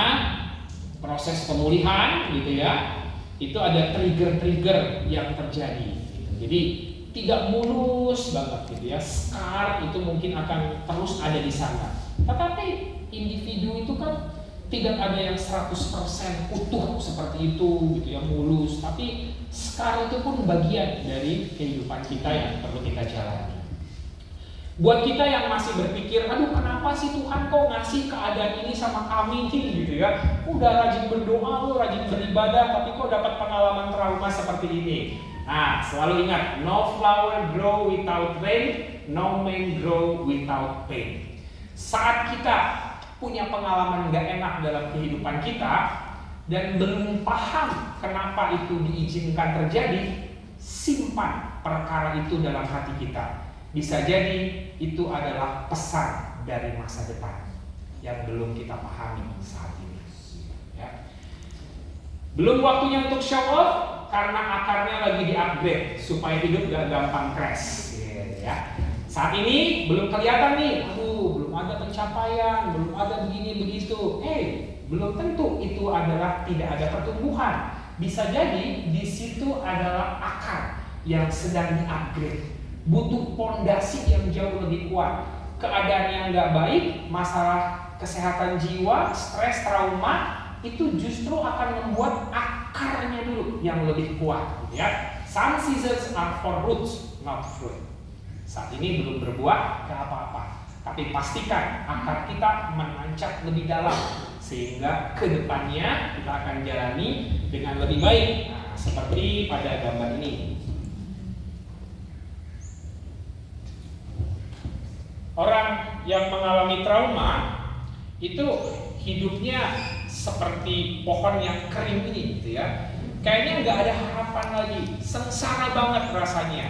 proses pemulihan gitu ya, itu ada trigger-trigger yang terjadi. Gitu. Jadi tidak mulus banget gitu ya. Scar itu mungkin akan terus ada di sana. Tetapi individu itu kan tidak ada yang 100% utuh seperti itu gitu ya, mulus. Tapi scar itu pun bagian dari kehidupan kita yang perlu kita jalani. Buat kita yang masih berpikir, aduh kenapa sih Tuhan kok ngasih keadaan ini sama kami nih gitu ya. Udah rajin berdoa, lu rajin beribadah, tapi kok dapat pengalaman trauma seperti ini. Nah, selalu ingat, no flower grow without rain, no man grow without pain. Saat kita punya pengalaman gak enak dalam kehidupan kita dan belum paham kenapa itu diizinkan terjadi, simpan perkara itu dalam hati kita. Bisa jadi itu adalah pesan dari masa depan yang belum kita pahami saat ini. Ya. Belum waktunya untuk show off karena akarnya lagi di-upgrade supaya hidup gak gampang crash. Ya. Saat ini belum kelihatan nih, belum ada pencapaian, belum ada begini begitu. Belum tentu itu adalah tidak ada pertumbuhan. Bisa jadi di situ adalah akar yang sedang di-upgrade. Butuh pondasi yang jauh lebih kuat. Keadaan yang nggak baik, masalah kesehatan jiwa, stres, trauma, itu justru akan membuat akarnya dulu yang lebih kuat. Ya. Some seasons are for roots, not fruit. Saat ini belum berbuah ke apa-apa, tapi pastikan akar kita menancap lebih dalam sehingga kedepannya kita akan jalani dengan lebih baik. Nah, seperti pada gambar ini. Orang yang mengalami trauma itu hidupnya seperti pohon yang kering ini gitu ya. Kayaknya nggak ada harapan lagi, sengsara banget rasanya.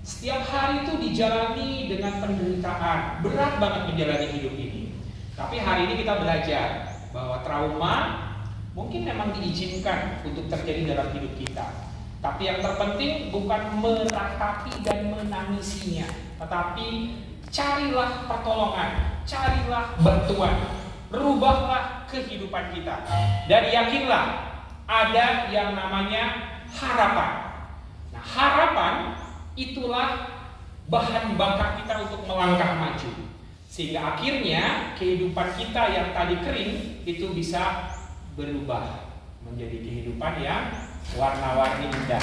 Setiap hari itu dijalani dengan penderitaan, berat banget menjalani hidup ini. Tapi hari ini kita belajar bahwa trauma mungkin memang diizinkan untuk terjadi dalam hidup kita. Tapi yang terpenting bukan meratapi dan menangisinya, tetapi carilah pertolongan, carilah bantuan, rubahlah kehidupan kita, dan yakinlah ada yang namanya harapan. Nah, harapan itulah bahan bakar kita untuk melangkah maju, sehingga akhirnya kehidupan kita yang tadi kering itu bisa berubah menjadi kehidupan yang warna-warni indah.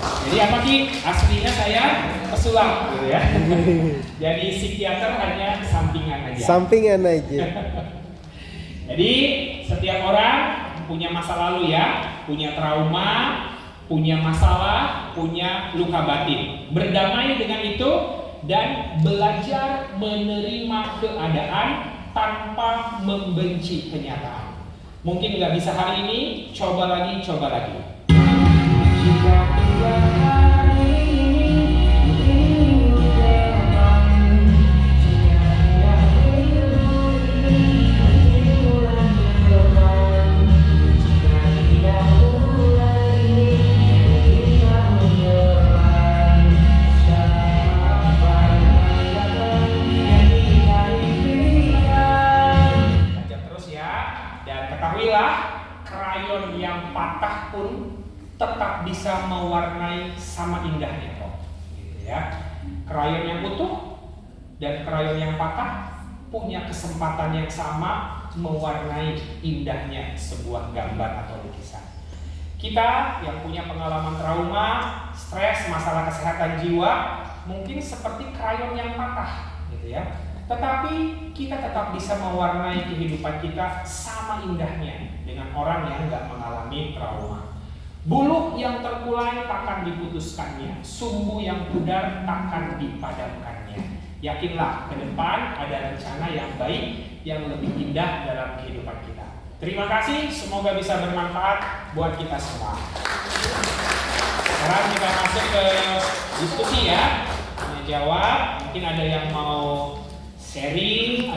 Jadi apa Ki? Aslinya saya pesulap gitu ya. Jadi psikiater hanya sampingan aja. Sampingan aja. Jadi setiap orang punya masa lalu ya, punya trauma, punya masalah, punya luka batin. Berdamai dengan itu dan belajar menerima keadaan tanpa membenci kenyataan. Mungkin nggak bisa hari ini, coba lagi, coba lagi. Jika tiap hari ini krayon yang patah pun tetap bisa mewarnai sama indahnya kok, gitu ya. Krayon yang utuh dan krayon yang patah punya kesempatan yang sama mewarnai indahnya sebuah gambar atau lukisan. Kita yang punya pengalaman trauma, stres, masalah kesehatan jiwa, mungkin seperti krayon yang patah, gitu ya. Tetapi kita tetap bisa mewarnai kehidupan kita sama indahnya dengan orang yang nggak mengalami trauma. Buluh yang terkulai takkan diputuskannya, sumbu yang pudar takkan dipadamkannya. Yakinlah ke depan ada rencana yang baik, yang lebih indah dalam kehidupan kita. Terima kasih, semoga bisa bermanfaat buat kita semua. Sekarang kita masuk ke diskusi ya, tanya jawab. Mungkin ada yang mau sharing.